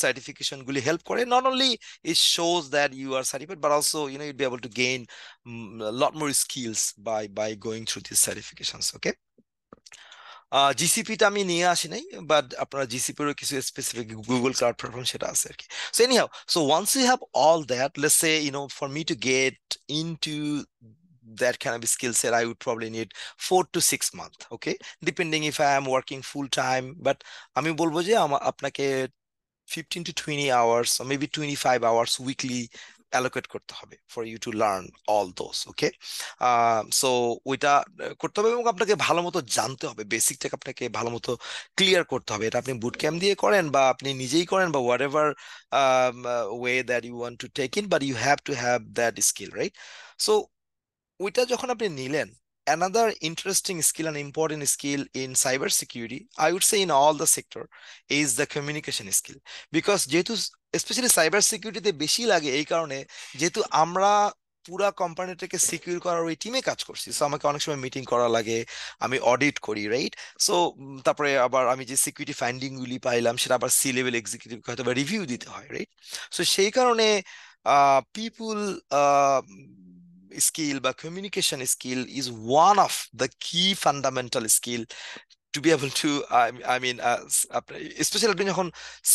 সার্টিফিকেশন গুলি হেল্প করে। Not only it shows that you are certified, but also you'd be able to gain a lot more skills by going through these certifications. Okay. জিসিপিটা আমি নিয়ে আসি নাই, বাট আপনার জিসিপিরও কিছু স্পেসিফিক গুগল ক্লাউড প্ল্যাটফর্ম সেটা আছে আর কি। So anyhow, so once you have all that, let's say for me to get into that kind of skill set, I would probably need 4 to 6 months, okay, depending if I am working full time. But আমি বলবো যে আপনাকে 15 to 20 hours or maybe 25 hours weekly allocate করতে হবে for you to learn all those, okay? So ওইটা করতে হবে, এবং আপনাকে ভালো মতো জানতে হবে, বেসিকটাকে আপনাকে ভালো মতো ক্লিয়ার করতে হবে। এটা আপনি বুট ক্যাম্প দিয়ে করেন বা আপনি নিজেই করেন, বা whatever way that you want to take in, but you have to have that skill, right? So ওইটা যখন আপনি নিলেন, another interesting skill and important skill in cybersecurity, I would say in all the sector, is the communication skill. Because যেহেতু specially cyber সিকিউরিটিতে বেশি লাগে এই কারণে, যেহেতু আমরা পুরা কোম্পানিটাকে সিকিউর করার ওই টিমে কাজ করছি, সো আমাকে অনেক সময় মিটিং করা লাগে, আমি অডিট করি, রাইট? সো তারপরে আবার আমি যে সিকিউরিটি ফাইন্ডিং গুলি পাইলাম সেটা আবার সি লেভেল এক্সিকিউটিভ হয়তো বা রিভিউ দিতে হয়, রাইট? সো সেই কারণে পিপুল skill বা communication skill is one of the key fundamental skill to be able to, I mean, specially আপনি যখন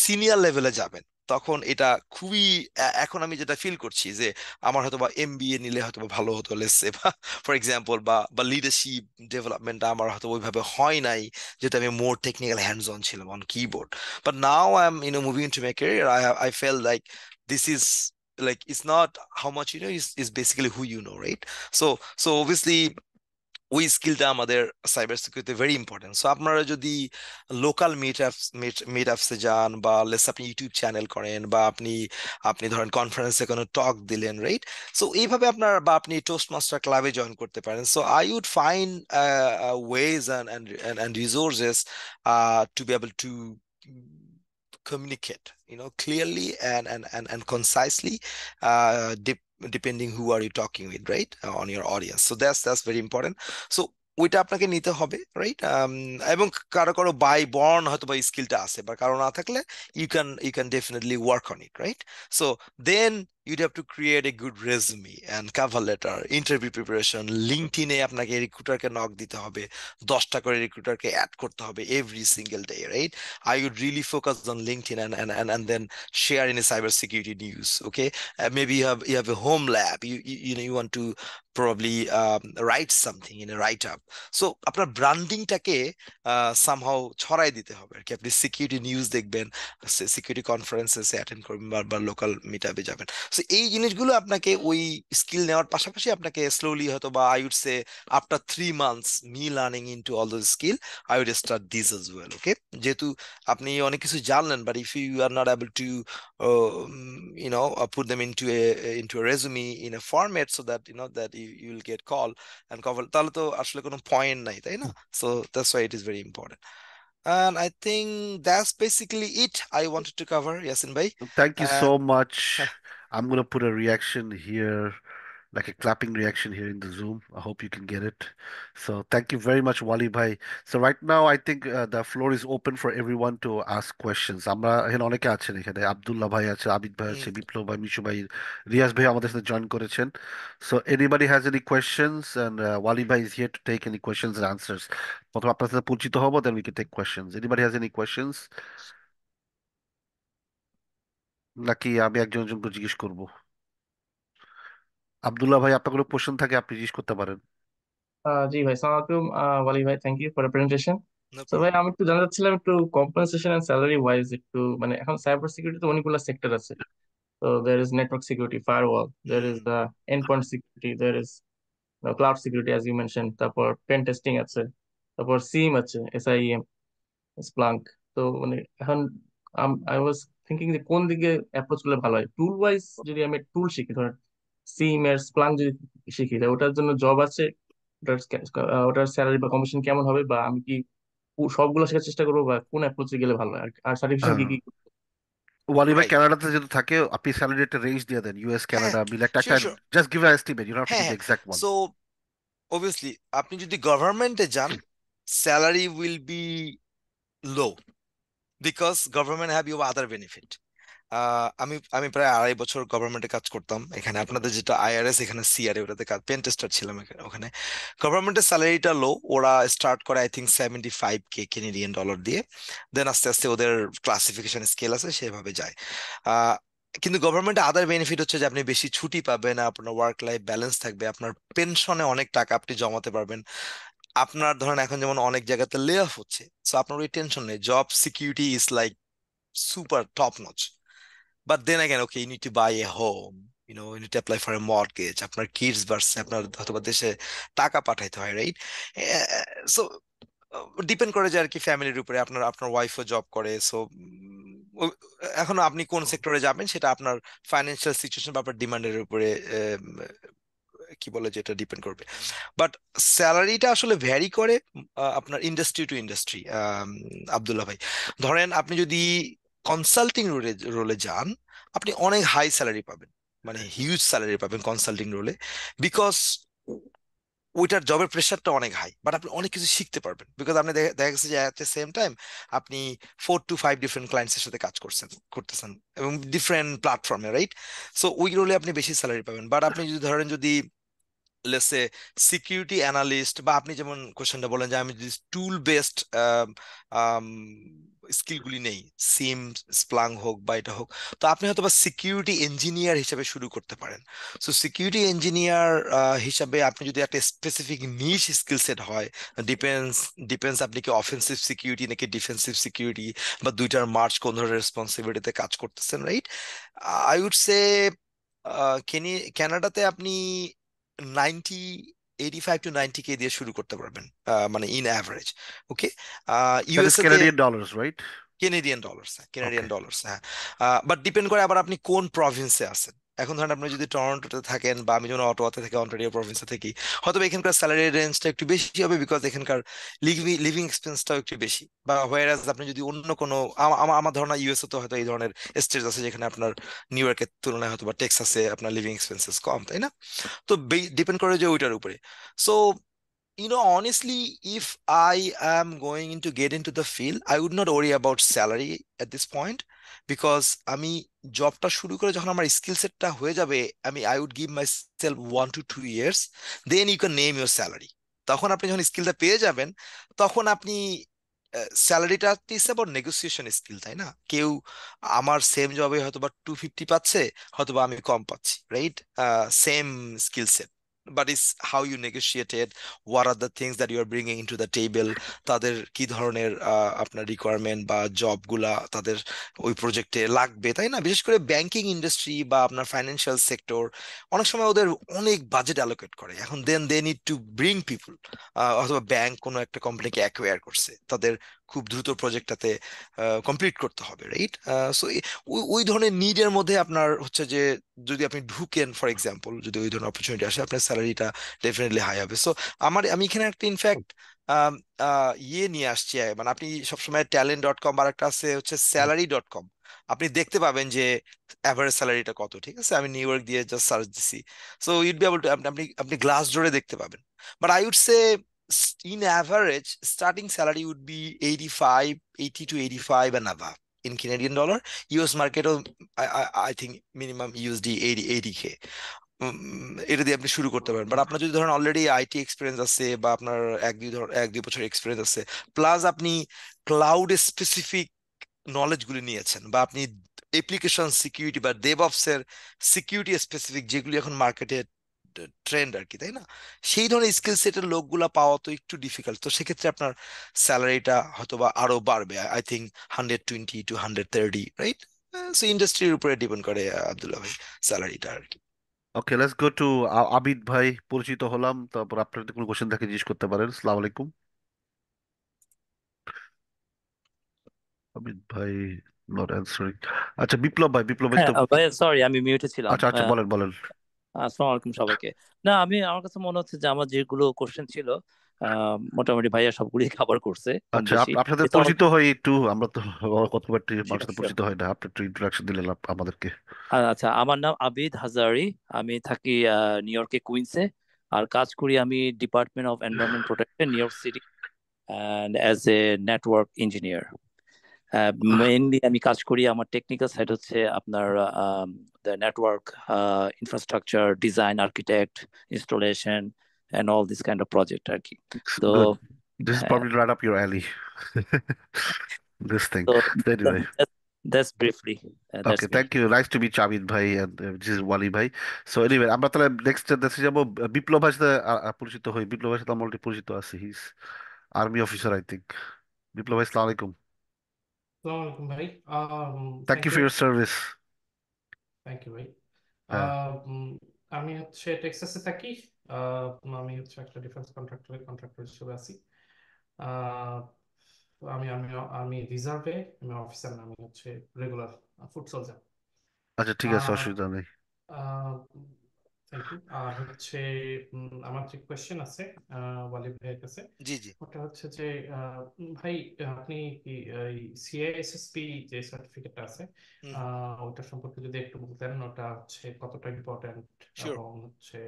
সিনিয়র লেভেলে যাবেন, তখন এটা খুবই এখন আমি যেটা ফিল করছি যে আমার হয়তো বা এমবিএ নিলে হয়তো বা ভালো হতো, লেটস সে, বা ফর এক্সাম্পল, বা লিডারশিপ ডেভেলপমেন্ট আমার হয়তো ওইভাবে হয় নাই, যেহেতু আমি মোর টেকনিক্যাল হ্যান্ডস অন ছিলাম on keyboard. But now I am moving into my career, I felt like this is, like, it's not how much you know, is basically who you know, right? So obviously ওই স্কিলটা আমাদের cyber security very important. So আপনারা যদি local meet আপসে যান, বা let's আপনি YouTube channel করেন, বা আপনি আপনি ধরেন কনফারেন্সে কোনো টক দিলেন, রাইট? সো এইভাবে আপনার, বা আপনি টোস্ট মাস্টার ক্লাবে জয়েন করতে পারেন। So I would find ways and resources to be able to communicate, clearly and concisely, depending who are you talking with, right? On your audience. So that's very important. So ওইটা আপনাকে নিতে হবে, রাইট? এবং কারো কারো বাই বর্ন হয়তো বা স্কিলটা আছে, বা কারো না থাকলে you can definitely work on it, right? So then you'd have to create a good resume and cover letter, interview preparation, লিঙ্কডইনে আপনাকে রিক্রুটারকে নক দিতে হবে, 10টা করে রিক্রুটারকে অ্যাড করতে হবে every single day, right? I would really focus on LinkedIn, and then share any cybersecurity news, okay? Maybe you have a home lab, you want to probably write something in a write up. So আপনার ব্র্যান্ডিংটাকে somehow ছড়াই দিতে হবে আর কি। আপনি security news দেখবেন, security কনফারেন্সে attend করবেন, বা লোকাল মিট আপে যাবেন। সো এই জিনিসগুলো আপনাকে ওই স্কিল নেওয়ার পাশাপাশি আপনাকে স্লোলি হয়তো বা, I would say, after 3 months me learning into all those skill, I would start this as well, ওকে? যেহেতু আপনি অনেক কিছু জানলেন, but if you are not able to put them into a resume in a format, so that that you will get call and cover, তাহলে তো আসলে কোনো পয়েন্ট নাই, তাই না? So that's why it is very important. And I think that's basically it I wanted to cover, Yasin bhai. Thank you And so much. I'm gonna put a reaction here, like a clapping reaction here in the Zoom. I hope you can get it. So thank you very much, Wali Bhai. So right now, I think the floor is open for everyone to ask questions. আমরা এখানে অনেকে আছেন, এখানে আব্দুল্লাহ ভাই আছে, আবিদ ভাই আছে, mm, বিপ্লব ভাই, মিশু ভাই, রিয়াজ ভাই আমাদের সাথে জয়েন করেছেন। So anybody has any questions, and Wali Bhai is here to take any questions and answers. প্রথমে আপনার সাথে পরিচিত হব, then we can take questions. Anybody has any questions? নাকি আমি একজন একজন করে জিজ্ঞেস করবো? আব্দুল্লাহ ভাই, আপনার কোনো কোশ্চেন থাকে আপনি জিজ্ঞেস করতে পারেন। জি ভাই, সালাম আলাইকুম। ওয়ালি ভাই, thank you for the presentation. no তো ভাই, problem. আমি একটু জানতে চাচ্ছিলাম একটু কম্পেনসেশন এন্ড স্যালারি ওয়াইজ, একটু মানে এখন সাইবার সিকিউরিটিতে অনেকগুলো সেক্টর আছে। So there is network security, firewall. There is hmm. endpoint security. There is cloud security, as you mentioned. তারপর pen testing আছে। তারপর SIEM আছে, SIEM, Splunk। তো মানে এখন আই ওয়াজ থিঙ্কিং যে কোন দিকে অ্যাপ্রোচ করলে ভালো হয়। টুল ওয়াইজ যদি আমি টুল শিখি, ধরেন সিম এর স্প্লাঙ্ক যদি শিখি, তাহলে ওটার জন্য জব আছে? ওটার স্যালারি বা কমিশন কেমন হবে, বা আমি কি সবগুলো শেখার চেষ্টা করবো, বা কোন অ্যাপ্রোচে গেলে ভালো হয়? আর সার্টিফিকেশন কি আহ, কি? ওয়ালি ভাই রাইট। কানাডাতে যেহেতু থাকে, আপনি স্যালারি একটা রেঞ্জ দিয়ে দেন, ইউএস হ্যাঁ, কানাডা মিলে একটা একটা sure sure. Just give a estimate, you don't have to হ্যাঁ গিভ দ্য হ্যাঁ। Exact one. সো অবভিয়াসলি আপনি যদি গভর্নমেন্টে যান, salary will be low, because government have you other benefit. আমি আমি প্রায় 2.5 বছর গভর্নমেন্টে কাজ করতাম। এখানে আপনাদের যেটা আইআরএস, এখানে সিআরএ, ওটাতে কাজ পেন টেস্টার ছিলাম ওখানে। গভর্নমেন্টের স্যালারিটা লো, ওরা স্টার্ট করে I think 75K Canadian dollar দিয়ে, দেন আস্তে আস্তে ওদের ক্লাসিফিকেশন স্কেল আছে, সেভাবে যায়। আহ, কিন্তু গভর্নমেন্টে আদার বেনিফিট হচ্ছে যে আপনি বেশি ছুটি পাবেন, আপনার ওয়ার্ক লাইফ ব্যালেন্স থাকবে, আপনার পেনশনে অনেক টাকা আপনি জমাতে পারবেন। আপনার ধরেন এখন যেমন অনেক জায়গাতে লে অফ হচ্ছে, সো আপনার ওই টেনশন নেই, job security is like super top notch. But then again, okay, you need to buy a home, you need to apply for a mortgage, আপনার কিডস বাড়ছে, আপনার হয়তোবা দেশে টাকা পাঠাইতে হয়, রাইট? সো ডিপেন্ড করে যে আর কি ফ্যামিলির উপরে, আপনার আপনার ওয়াইফও জব করে, সো এখন আপনি কোন সেক্টরে যাবেন সেটা আপনার ফাইন্যান্সিয়াল সিচুয়েশন বা আপনার ডিমান্ডের উপরে কি বলে, যেটা ডিপেন্ড করবে। বাট স্যালারিটা আসলে ভ্যারি করে আপনার ইন্ডাস্ট্রি টু ইন্ডাস্ট্রি। আব্দুল্লাহ ভাই, ধরেন আপনি যদি কনসাল্টিং রোলে রোলে যান, আপনি অনেক হাই স্যালারি পাবেন, মানে হিউজ স্যালারি পাবেন কনসাল্টিং রোলে, বিকজ ওইটার জবের প্রেশারটা অনেক হাই, বাট আপনি অনেক কিছু শিখতে পারবেন, বিকজ আপনি দেখা গেছে যে অ্যাট দ্য সেম টাইম আপনি 4 to 5 ডিফারেন্ট ক্লায়েন্টসের সাথে কাজ করতেছেন এবং ডিফারেন্ট প্ল্যাটফর্মে, রাইট? সো ওই রোলে আপনি বেশি স্যালারি পাবেন। বাট আপনি যদি ধরেন, যদি লেটসে সিকিউরিটি অ্যানালিস্ট, বা আপনি যেমন কোশ্চেনটা বলেন যে আমি যদি টুল বেসড স্কিলগুলি নেই, সিম, স্প্লাং হোক বা এটা হোক, তো আপনি হয়তো বা সিকিউরিটি ইঞ্জিনিয়ার হিসেবে শুরু করতে পারেন। সো সিকিউরিটি ইঞ্জিনিয়ার হিসাবে আপনি যদি একটা স্পেসিফিক নিশ স্কিল সেট হয়, ডিপেন্স ডিপেন্স আপনি কি অফেন্সিভ সিকিউরিটি নাকি ডিফেন্সিভ সিকিউরিটি, বা দুইটার মার্চ কোন ধরনের রেসপন্সিবিলিটিতে কাজ করতেছেন, রাইট? আই উড সে কানাডাতে আপনি 85 to 90K দিয়ে শুরু করতে পারবেন, মানে in average. Okay. That is USA তে Canadian dollars, right? Canadian dollars, হ্যাঁ, ওকে। কেনেডিয়ান ডলার্স, হ্যাঁ। বাট ডিপেন্ড করে আবার আপনি কোন প্রভিন্সে আছেন। এখন ধরেন আপনি যদি টরন্টোতে থাকেন, বা আমি যেমন অটোয়াতে থাকি, অন্টারিও প্রভিন্সে থাকি, হয়তো এখানকার স্যালারি রেঞ্জটা একটু বেশি হবে, বিকজ এখানকার লিভিং এক্সপেন্সটাও একটু বেশি। বা হোয়ারাজ আপনি যদি অন্য কোনো, আমার ধারণা ইউএসএ তো হয়তো এই ধরনের স্টেট আছে যেখানে আপনার নিউ ইয়র্কের তুলনায় হয়তো বা টেক্সাসে আপনার লিভিং এক্সপেন্সেস কম, তাই না? তো ডিপেন্ড করে যে ওইটার উপরে। So honestly, if I am going into get into the field, I would not worry about salary at this point, because আমি জবটা শুরু করে যখন আমার স্কিল সেটটা হয়ে যাবে, I would give myself 1 to 2 years, then you can name your salary. তখন আপনি যখন স্কিলটা পেয়ে যাবেন, তখন আপনি স্যালারিটা ইস অ্যাবাউট নেগোসিয়েশন স্কিল, তাই না? কেউ আমার সেম জবে হয়তো বা 250 পাচ্ছে, হয়তো বা আমি কম পাচ্ছি, right? Same skill set, but is how you negotiated, what are the things that you are bringing in to the table, তাদের কি ধরনের আপনার রিকোয়ারমেন্ট বা জবগুলা তাদের ওই প্রজেক্টে লাগবে, তাই না? বিশেষ করে ব্যাংকিং ইন্ডাস্ট্রি বা আপনার ফাইন্যান্সিয়াল সেক্টর, অনেক সময় ওদের অনেক বাজেট অ্যালোকেট করে। এখন then they need to bring people, অথবা ব্যাংক কোনো একটা কোম্পানিকে অ্যাকোয়ার করছে, তাদের খুব দ্রুত প্রজেক্টটাতে কমপ্লিট করতে হবে, রাইট? সো ওই ধরনের নিডের মধ্যে আপনার হচ্ছে যে, যদি আপনি ঢুকেন ফর এক্সাম্পল, যদি ওই ধরনের অপরচুনিটি আসে, আপনার স্যালারিটা ডেফিনেটলি হাই হবে। সো আমি এখানে একটা ইনফ্যাক্ট ইয়ে নিয়ে আসছি, মানে আপনি সবসময় ট্যালেন্ট.com, আর একটা আছে হচ্ছে স্যালারি.com, আপনি দেখতে পাবেন যে অ্যাভারেজ স্যালারিটা কত। ঠিক আছে, আমি নিউ ইয়র্ক দিয়ে জাস্ট সার্চ দিছি, so you'd be able to, আপনি আপনি গ্লাস ডোরে দেখতে পাবেন। But I would say in average starting salary would be 80 to 85 and above in Canadian dollar. US market I think minimum USD 80K, এটা দিয়ে আপনি শুরু করতে পারেন। বাট আপনার যদি ধরেন অলরেডি আইটি এক্সপিরিয়েন্স আছে, বা আপনার 1-2 বছর এক্সপিরিয়েন্স আছে, প্লাস আপনি ক্লাউড স্পেসিফিক নলেজ গুলি নিয়েছেন, বা আপনি অ্যাপ্লিকেশন সিকিউরিটি বা ডেভঅপস এর সিকিউরিটি স্পেসিফিক, যেগুলি এখন মার্কেটে ট্রেন্ড আর কি, তাই না? সেই ধরনের স্কিল সেটের লোকগুলা পাওয়া তো একটু ডিফিকাল্ট। তো সেক্ষেত্রে আপনার স্যালারিটা হয়তো বা আরো বাড়বে, I think 120 to 130, right? So ইন্ডাস্ট্রির উপরে ডিপেন্ড করে আব্দুল্লাহ ভাই, স্যালারিটা আর কি। ওকে, লেটস গো টু আবিদ ভাই। পরিচিত হলাম, তারপর আপনার যদি কোনো কোশ্চেন থাকে জিজ্ঞেস করতে পারেন। আসসালামু আলাইকুম। আবিদ ভাই নট অ্যানসারিং। আচ্ছা, বিপ্লব ভাই, বিপ্লব ভাই হ্যাঁ তো। ভাই, সরি আমি মিউটে ছিলাম। আচ্ছা আচ্ছা, বলেন বলেন। আসসালামু আলাইকুম সবাইকে। না, আমার কাছে মনে হচ্ছে যে আমার যেগুলো কোশ্চেন ছিল মোটামুটি ভাইয়া সবগুলি কভার করছে কম আচ্ছা, বেশি। আপনাদের এটা পরিচিত হই একটু, আমরা তো কতবার মানুষের শিওর সাথে শিওর। পরিচিত হয় না। আপনি একটু ইন্ট্রোডাকশন দিলেন আমাদেরকে। আচ্ছা, আমার নাম আবিদ হাজারি। আমি থাকি নিউ ইয়র্কে, কুইন্সে। আর কাজ করি আমি department of environment protection, New York City, and as a network engineer. Uh, mainly আমি কাজ করি, আমার টেকনিক্যাল সাইড হচ্ছে আপনার network infrastructure design, architect, installation and all this kind of project আর কি। তো গুড, দিস ইজ হ্যাঁ, probably right up your alley, this thing. তো anyway, that's briefly, okay, that's me. Thank you, nice to meet Abid ভাই, and this is ওয়ালি ভাই। So anyway, আমরা তাহলে next দেশে যাবো। বিপ্লব ভাইয়ের সাথে পরিচিত হই। বিপ্লব ভাইয়ের সাথে আমরা already পরিচিত আছি, his army officer I think. Biplob ভাই, আসসালামু আলাইকুম। আসসালামু আলাইকুম ভাই। Thank thank you for you. Your service. Thank you ভাই। হ্যাঁ। আমি হচ্ছে টেক্সাসে থাকি। আমি হচ্ছে একটা ডিফেন্স কন্ট্রাক্টর হিসেবে আছি। আহ, তো আমি রিজার্ভে, আমি অফিসার না, আমি হচ্ছে রেগুলার ফুড সোলজার। আচ্ছা, ঠিক আছে, অসুবিধা নেই। Thank you. আর হচ্ছে আমার যে কোয়েশ্চেন আছে ওয়ালিদ ভাইয়ের কাছে, জি জি। ওটা হচ্ছে যে ভাই, আপনি কি সিআইএসএসপি যে সার্টিফিকেটটা আছে, হুম হুম। ওটা সম্পর্কে যদি একটু বলতেন, ওটা হচ্ছে কতটা ইম্পর্ট্যান্ট, শিওর। এবং হচ্ছে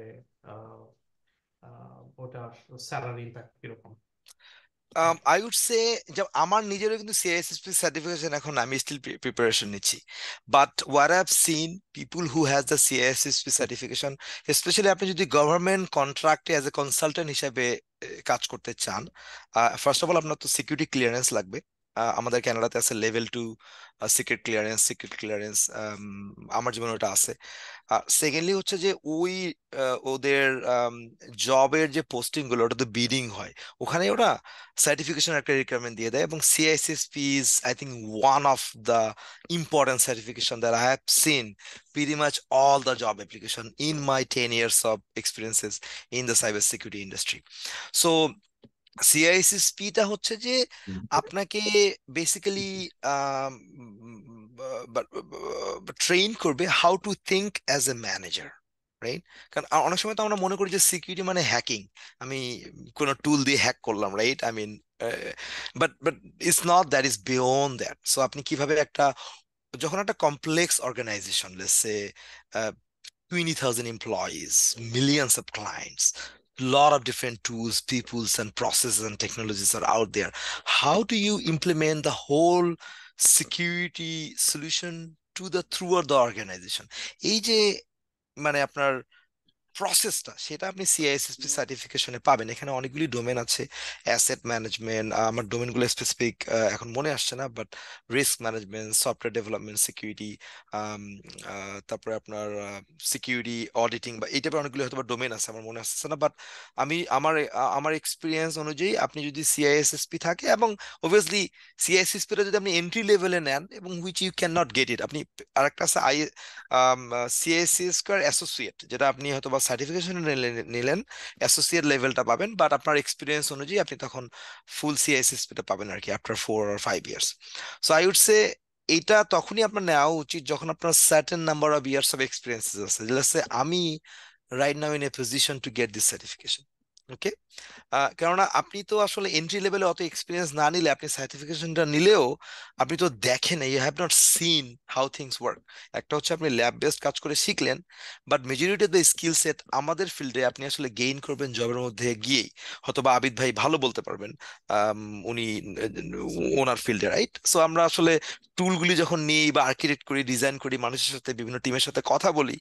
আহ, ওটার স্যালারি ইম্প্যাক্ট কিরকম? Thank you. I would say, যে আমার নিজেরও কিন্তু সিআইএসএসপি সার্টিফিকেশন এখন আমি স্টিল প্রিপারেশন নিচ্ছি, but what I have seen people who has the CISSP certification, specially আপনি যদি গভর্নমেন্ট কন্ট্রাক্টে অ্যাজ এ কনসালটেন্ট হিসেবে কাজ করতে চান, ফার্স্ট অফ অল আপনার তো সিকিউরিটি ক্লিয়ারেন্স লাগবে। আমাদের কানাডাতে আছে লেভেল 2 সিক্রেট ক্লিয়ারেন্স, আমার জীবনে ওটা আছে। সেকেন্ডলি হচ্ছে যে ওই ওদের জবের যে পোস্টিং গুলো, ওটা তো বিডিং হয়, ওখানে ওরা সার্টিফিকেশন একটা রিকোয়ারমেন্ট দিয়ে দেয়, এবং সিআইএসএসপি is I think one of the important certification that I have scene pretty much all the job application in my 10 years of experiences in the cybersecurity industry. So সিআইএসএসপিটা হচ্ছে যে আপনাকে বেসিক্যালি ট্রেন করবে how to think as a manager, right? কারণ অনেক সময় তো আমরা মনে করি যে সিকিউরিটি মানে হ্যাকিং, আমি কোনো টুল দিয়ে হ্যাক করলাম, right? I mean, but it's not, that is beyond that. So আপনি কিভাবে একটা, যখন একটা complex organization, let's say 20,000 employees, millions of clients, lot of different tools, peoples, and processes and technologies are out there. How do you implement the whole security solution to the throughout the organization? এই যে মানে আপনার প্রসেসটা, সেটা আপনি সিআইএসএসপি সার্টিফিকেশনে পাবেন। এখানে অনেকগুলি ডোমেন আছে, অ্যাসেট ম্যানেজমেন্ট, আমার ডোমেনগুলো স্পেসিফিক এখন মনে আসছে না, but risk management, software development, security, তারপরে আপনার সিকিউরিটি অডিটিং, বা এই টাইপের অনেকগুলি হয়তো ডোমেন আছে, আমার মনে আসছে না। বাট আমার এক্সপিরিয়েন্স অনুযায়ী আপনি যদি সিআইএসএসপি থাকে, এবং অবভিয়াসলি সিআইএসএসপিটা যদি আপনি এন্ট্রি লেভেলে নেন, এবং which you can not get it, আপনি আরেকটা আছে সিএসসি স্কোয়ার অ্যাসোসিয়েট, যেটা আপনি হয়তো বা সার্টিফিকেশন নিলেন, অ্যাসোসিয়েট লেভেলটা পাবেন, বাট আপনার এক্সপিরিয়েন্স অনুযায়ী আপনি তখন ফুল সিএসএসপিটা পাবেন আর কি, after 4 or 5 years। So I would say এইটা তখনই আপনার নেওয়া উচিত যখন আপনার certain number of years of experiences আছে। Let's say আমি right now in a position to get this certification, okay? কেননা আপনি তো আসলে এন্ট্রি লেভেলে অত এক্সপিরিয়েন্স না নিলে, আপনি সার্টিফিকেশনটা নিলেও আপনি তো দেখেন, you have not seen how things work. একটা হচ্ছে আপনি ল্যাব বেসড কাজ করে শিখলেন, but majority of the skill set আমাদের ফিল্ডে আপনি আসলে গেইন করবেন জবের মধ্যে গিয়েই। হয়তো বা আবিদ ভাই ভালো বলতে পারবেন, উনি ওনার ফিল্ডে, রাইট? সো আমরা আসলে টুলগুলি যখন নিই বা আর্কিটেক্ট করি, ডিজাইন করি, মানুষের সাথে বিভিন্ন টিমের সাথে কথা বলি,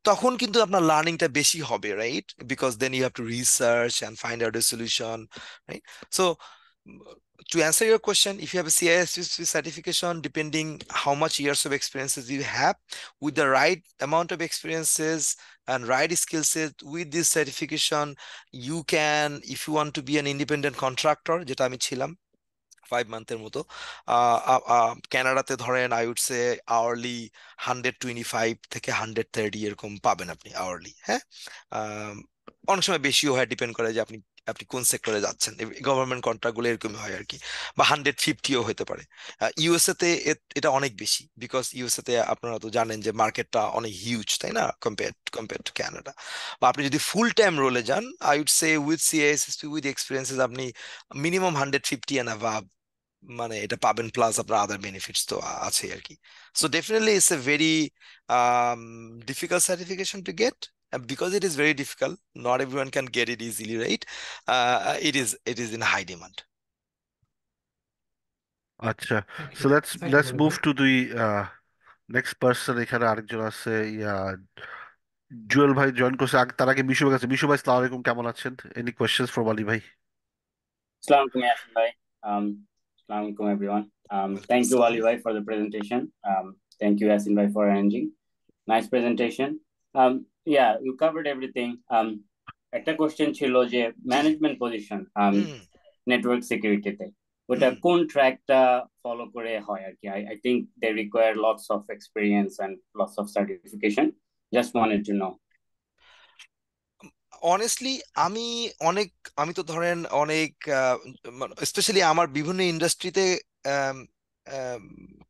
তখন কিন্তু আপনার লার্নিংটা বেশি হবে, right? Because then you have to research and find out a solution, right? So to answer your question, if you have a CISSP certification, depending how much years of experiences you have, with the right amount of experiences and right skill set, with this certification, you can, if you want to be an independent contractor, যেটা আমি ছিলাম, 5 মান্থের মতো। কানাডাতে ধরেন I would say hourly 125 থেকে 130 এরকম পাবেন আপনি আওয়ারলি। হ্যাঁ, আহ, অনেক সময় বেশিও হয়, ডিপেন্ড করে যে আপনি আপনি কোন সেক্টরে যাচ্ছেন। গভর্নমেন্ট কন্ট্রাক্ট গুলো এরকমই হয় আর কি, বা 150ও হতে পারে। ইউএসএ তে এটা অনেক বেশি, বিকজ ইউএসএ তে আপনারা তো জানেন যে মার্কেটটা অনেক হিউজ, তাই না, কম্পেয়ার টু ক্যানাডা। বা আপনি যদি ফুল টাইম রোলে যান, I would say with CSSP with experiences আপনি মিনিমাম 150 অ্যান্ড অ্যাভাব মানে এটা পাবেন, প্লাস আপনার আদার বেনিফিটস তো আছে আর কি। So definitely it's a very difficult certification to get, because it is very difficult, not everyone can get it easily, right? It is in high demand. আচ্ছা, thank so you let's thank you let's বলি move ভাই। To the next person. এখানে আরেকজন আছে, জুয়েল ভাই join করছে। তার আগে বিশু ভাই আছে। বিশু ভাই, সালাম আলাইকুম, কেমন আছেন? এনি কোয়েশ্চেন্স ফর ওয়ালি ভাই? Assalamualaikum Yasin bhai. Assalamualaikum everyone. Welcome, Thank you Salam. Wali Bhai for the presentation. Thank you Yasin bhai for arranging. Nice presentation. Yeah, you covered everything. একটা কোশ্চেন ছিল যে জি জি। ম্যানেজমেন্ট পজিশন হুম network সিকিউরিটিতে ওটা হুম। কোন ট্র্যাকটা follow করে হয় আর কি? I think they require lots of experience and lots of certification. Just wanted to know. Honestly আমি অনেক, আমি তো ধরেন অনেক, স্পেশালি আমার বিভিন্ন ইন্ডাস্ট্রিতে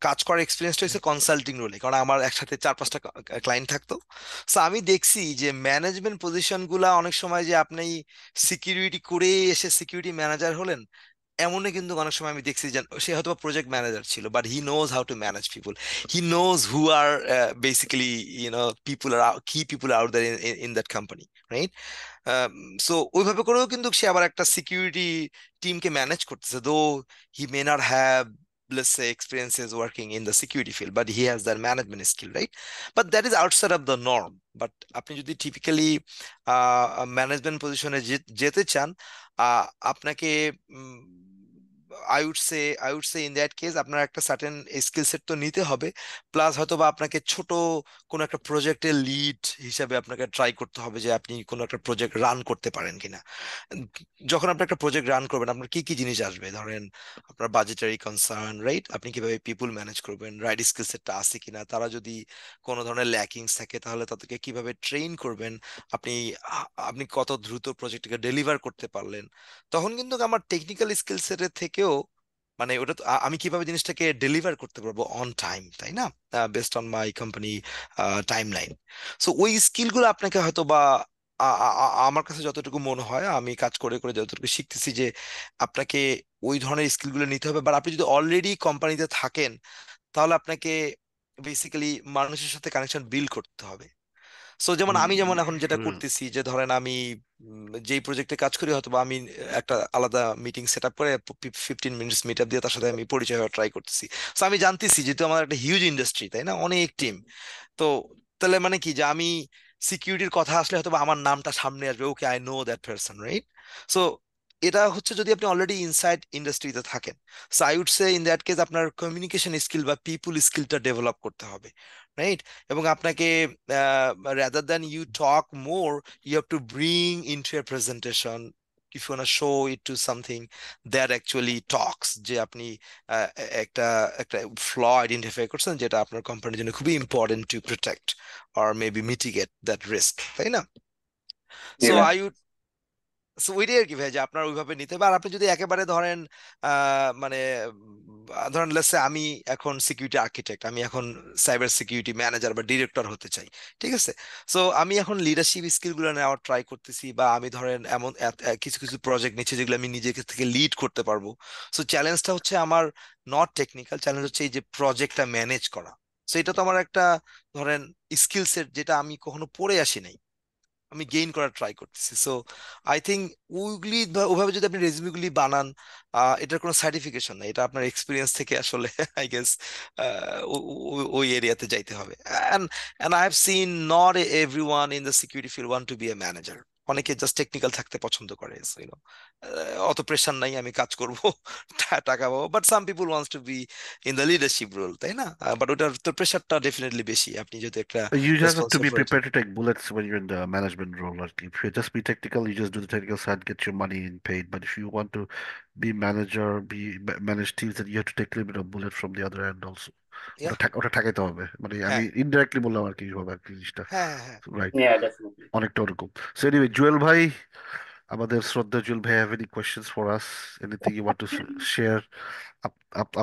কাজ করার এক্সপিরিয়েন্সটা হচ্ছে কনসাল্টিং রোলে, কারণ আমার একসাথে 4-5টা ক্লায়েন্ট থাকতো। সো আমি দেখছি যে ম্যানেজমেন্ট পজিশন গুলা অনেক সময় যে আপনি সিকিউরিটি করে এসে সিকিউরিটি ম্যানেজার হলেন, এমনই কিন্তু অনেক সময় আমি দেখছি যে সে হয়তো প্রজেক্ট ম্যানেজার ছিল, but he knows how to manage people, he knows who are basically people are key people out there in that company, right? So ওইভাবে করেও কিন্তু সে আবার একটা সিকিউরিটি টিমকে ম্যানেজ করতেছে, though he may not have, let's say, experiences working in the security field, but he has that management skill, right? But that is outside of the norm. But আপনি যদি typically management পজিশনে যেতে চান, আপনাকে I would say in that case আপনার একটা certain skill set তো নিতে হবে, প্লাস হয়তো বা আপনাকে ছোট কোনো একটা প্রজেক্টের লিড হিসাবে আপনাকে ট্রাই করতে হবে যে আপনি কোনো একটা প্রজেক্ট রান করতে পারেন কিনা। উম, যখন আপনি একটা প্রজেক্ট রান করবেন, আপনার কি কি জিনিস আসবে? ধরেন আপনার বাজেটারি কনসার্ন, রাইট? আপনি কিভাবে পিপুল ম্যানেজ করবেন, রাইট স্কিল সেটটা আছে কিনা, তারা যদি কোনো ধরনের ল্যাকিংস থাকে তাহলে তাদেরকে কিভাবে ট্রেন করবেন, আপনি আপনি কত দ্রুত প্রজেক্টকে ডেলিভার করতে পারলেন। তখন কিন্তু আমার টেকনিক্যাল স্কিল সেটের থেকেও মানে ওটা তো আমি কিভাবে জিনিসটাকে ডেলিভার করতে পারবো অন টাইম, তাই না, based on my company time line. So ওই স্কিলগুলো আপনাকে হয়তো বা আমার কাছে যতটুকু মনে হয়, আমি কাজ করে করে যতটুকু শিখতেছি যে আপনাকে ওই ধরনের স্কিলগুলো নিতে হবে। বাট আপনি যদি অলরেডি কোম্পানিতে থাকেন, তাহলে আপনাকে বেসিক্যালি মানুষের সাথে কানেকশন বিল্ড করতে হবে। সো যেমন আমি যেমন এখন যেটা হুম। করতেছি যে ধরেন আমি যেই প্রজেক্টে কাজ করি, হয়তো বা আমি একটা আলাদা মিটিং সেট আপ করে 15 মিনিটস মিট আপ দিয়ে তার সাথে আমি পরিচয় হওয়ার ট্রাই করতেছি। সো আমি জানতেছি যেহেতু আমার একটা হিউজ ইন্ডাস্ট্রি, তাই না, অনেক টিম, তো তাহলে মানে কি যে আমি সিকিউরিটির কথা আসলে হয়তো বা আমার নামটা সামনে আসবে, okay I know that person, right? So এটা হচ্ছে যদি আপনি অলরেডি ইনসাইড ইন্ডাস্ট্রিতে থাকেন। So I would say in that case আপনার কমিউনিকেশন স্কিল বা পিপুল স্কিলটা ডেভেলপ করতে হবে, রাইট? এবং আপনাকে rather than you talk more, you have to bring into a presentation, if you want to show it to something that actually talks, যে আপনি আহ, একটা একটা ফ্ল আইডেন্টিফাই করছেন যেটা আপনার কোম্পানির জন্য খুবই important to protect or maybe mitigate that risk, তাই না? So Yeah. আই সো ওইটাই আর কি ভাই, যে আপনার ওইভাবে নিতে হবে। আর আপনি যদি একেবারে ধরেন মানে ধরেন লেটস সে আমি এখন সিকিউরিটি আর্কিটেক্ট, আমি এখন সাইবার সিকিউরিটি ম্যানেজার বা ডিরেক্টর হতে চাই, ঠিক আছে? সো আমি এখন লিডারশিপ স্কিল গুলো নেওয়ার ট্রাই করতেছি, বা আমি ধরেন এমন কিছু কিছু প্রজেক্ট নিচ্ছি যেগুলো আমি নিজে থেকে লিড করতে পারবো। সো চ্যালেঞ্জটা হচ্ছে আমার নট টেকনিক্যাল, চ্যালেঞ্জ হচ্ছে এই যে প্রজেক্টটা ম্যানেজ করা। সো এটা তো আমার একটা ধরেন স্কিল সেট যেটা আমি কখনো পড়ে আসি নাই, আমি গেইন করার ট্রাই করতেছি। সো আই থিঙ্ক ওইগুলি ওভাবে যদি আপনি রেজুমেগুলি বানান, এটার কোনো সার্টিফিকেশন নাই, এটা আপনার এক্সপিরিয়েন্স থেকে আসলে আই গেস ওই এরিয়াতে যাইতে হবে। And I have seen not everyone in the security field want to be a manager, অনেকে জাস্ট টেকনিক্যাল থাকতে পছন্দ করে, অত প্রেশার নাই, আমি কাজ করব, টাকা পাবো। But some people wants to be in the leadership role, তাই না? বাট ওটার তো প্রেশারটা ডেফিনেটলি বেশি, আপনি যদি একটা You just have to be responsible. prepared to take bullets when you're in the management role. Like if you just be technical, you just do the technical side, get your money and paid. But if you want to be manager, manage teams, then you have to take a little bit of bullet from the other end also. ইয়া, ওটা ঠেকাইতে হবে, মানে আমি হ্যাঁ indirectly বললাম আর কি, এইভাবে আর কি জিনিসটা, হ্যাঁ হ্যাঁ হ্যাঁ। রাইট? Yeah, definitely. অনেকটা ওরকম। সো এনিওয়ে, জুয়েল ভাই, আমাদের শ্রদ্ধা জুয়েল ভাই, have any questions for us, anything you want to share?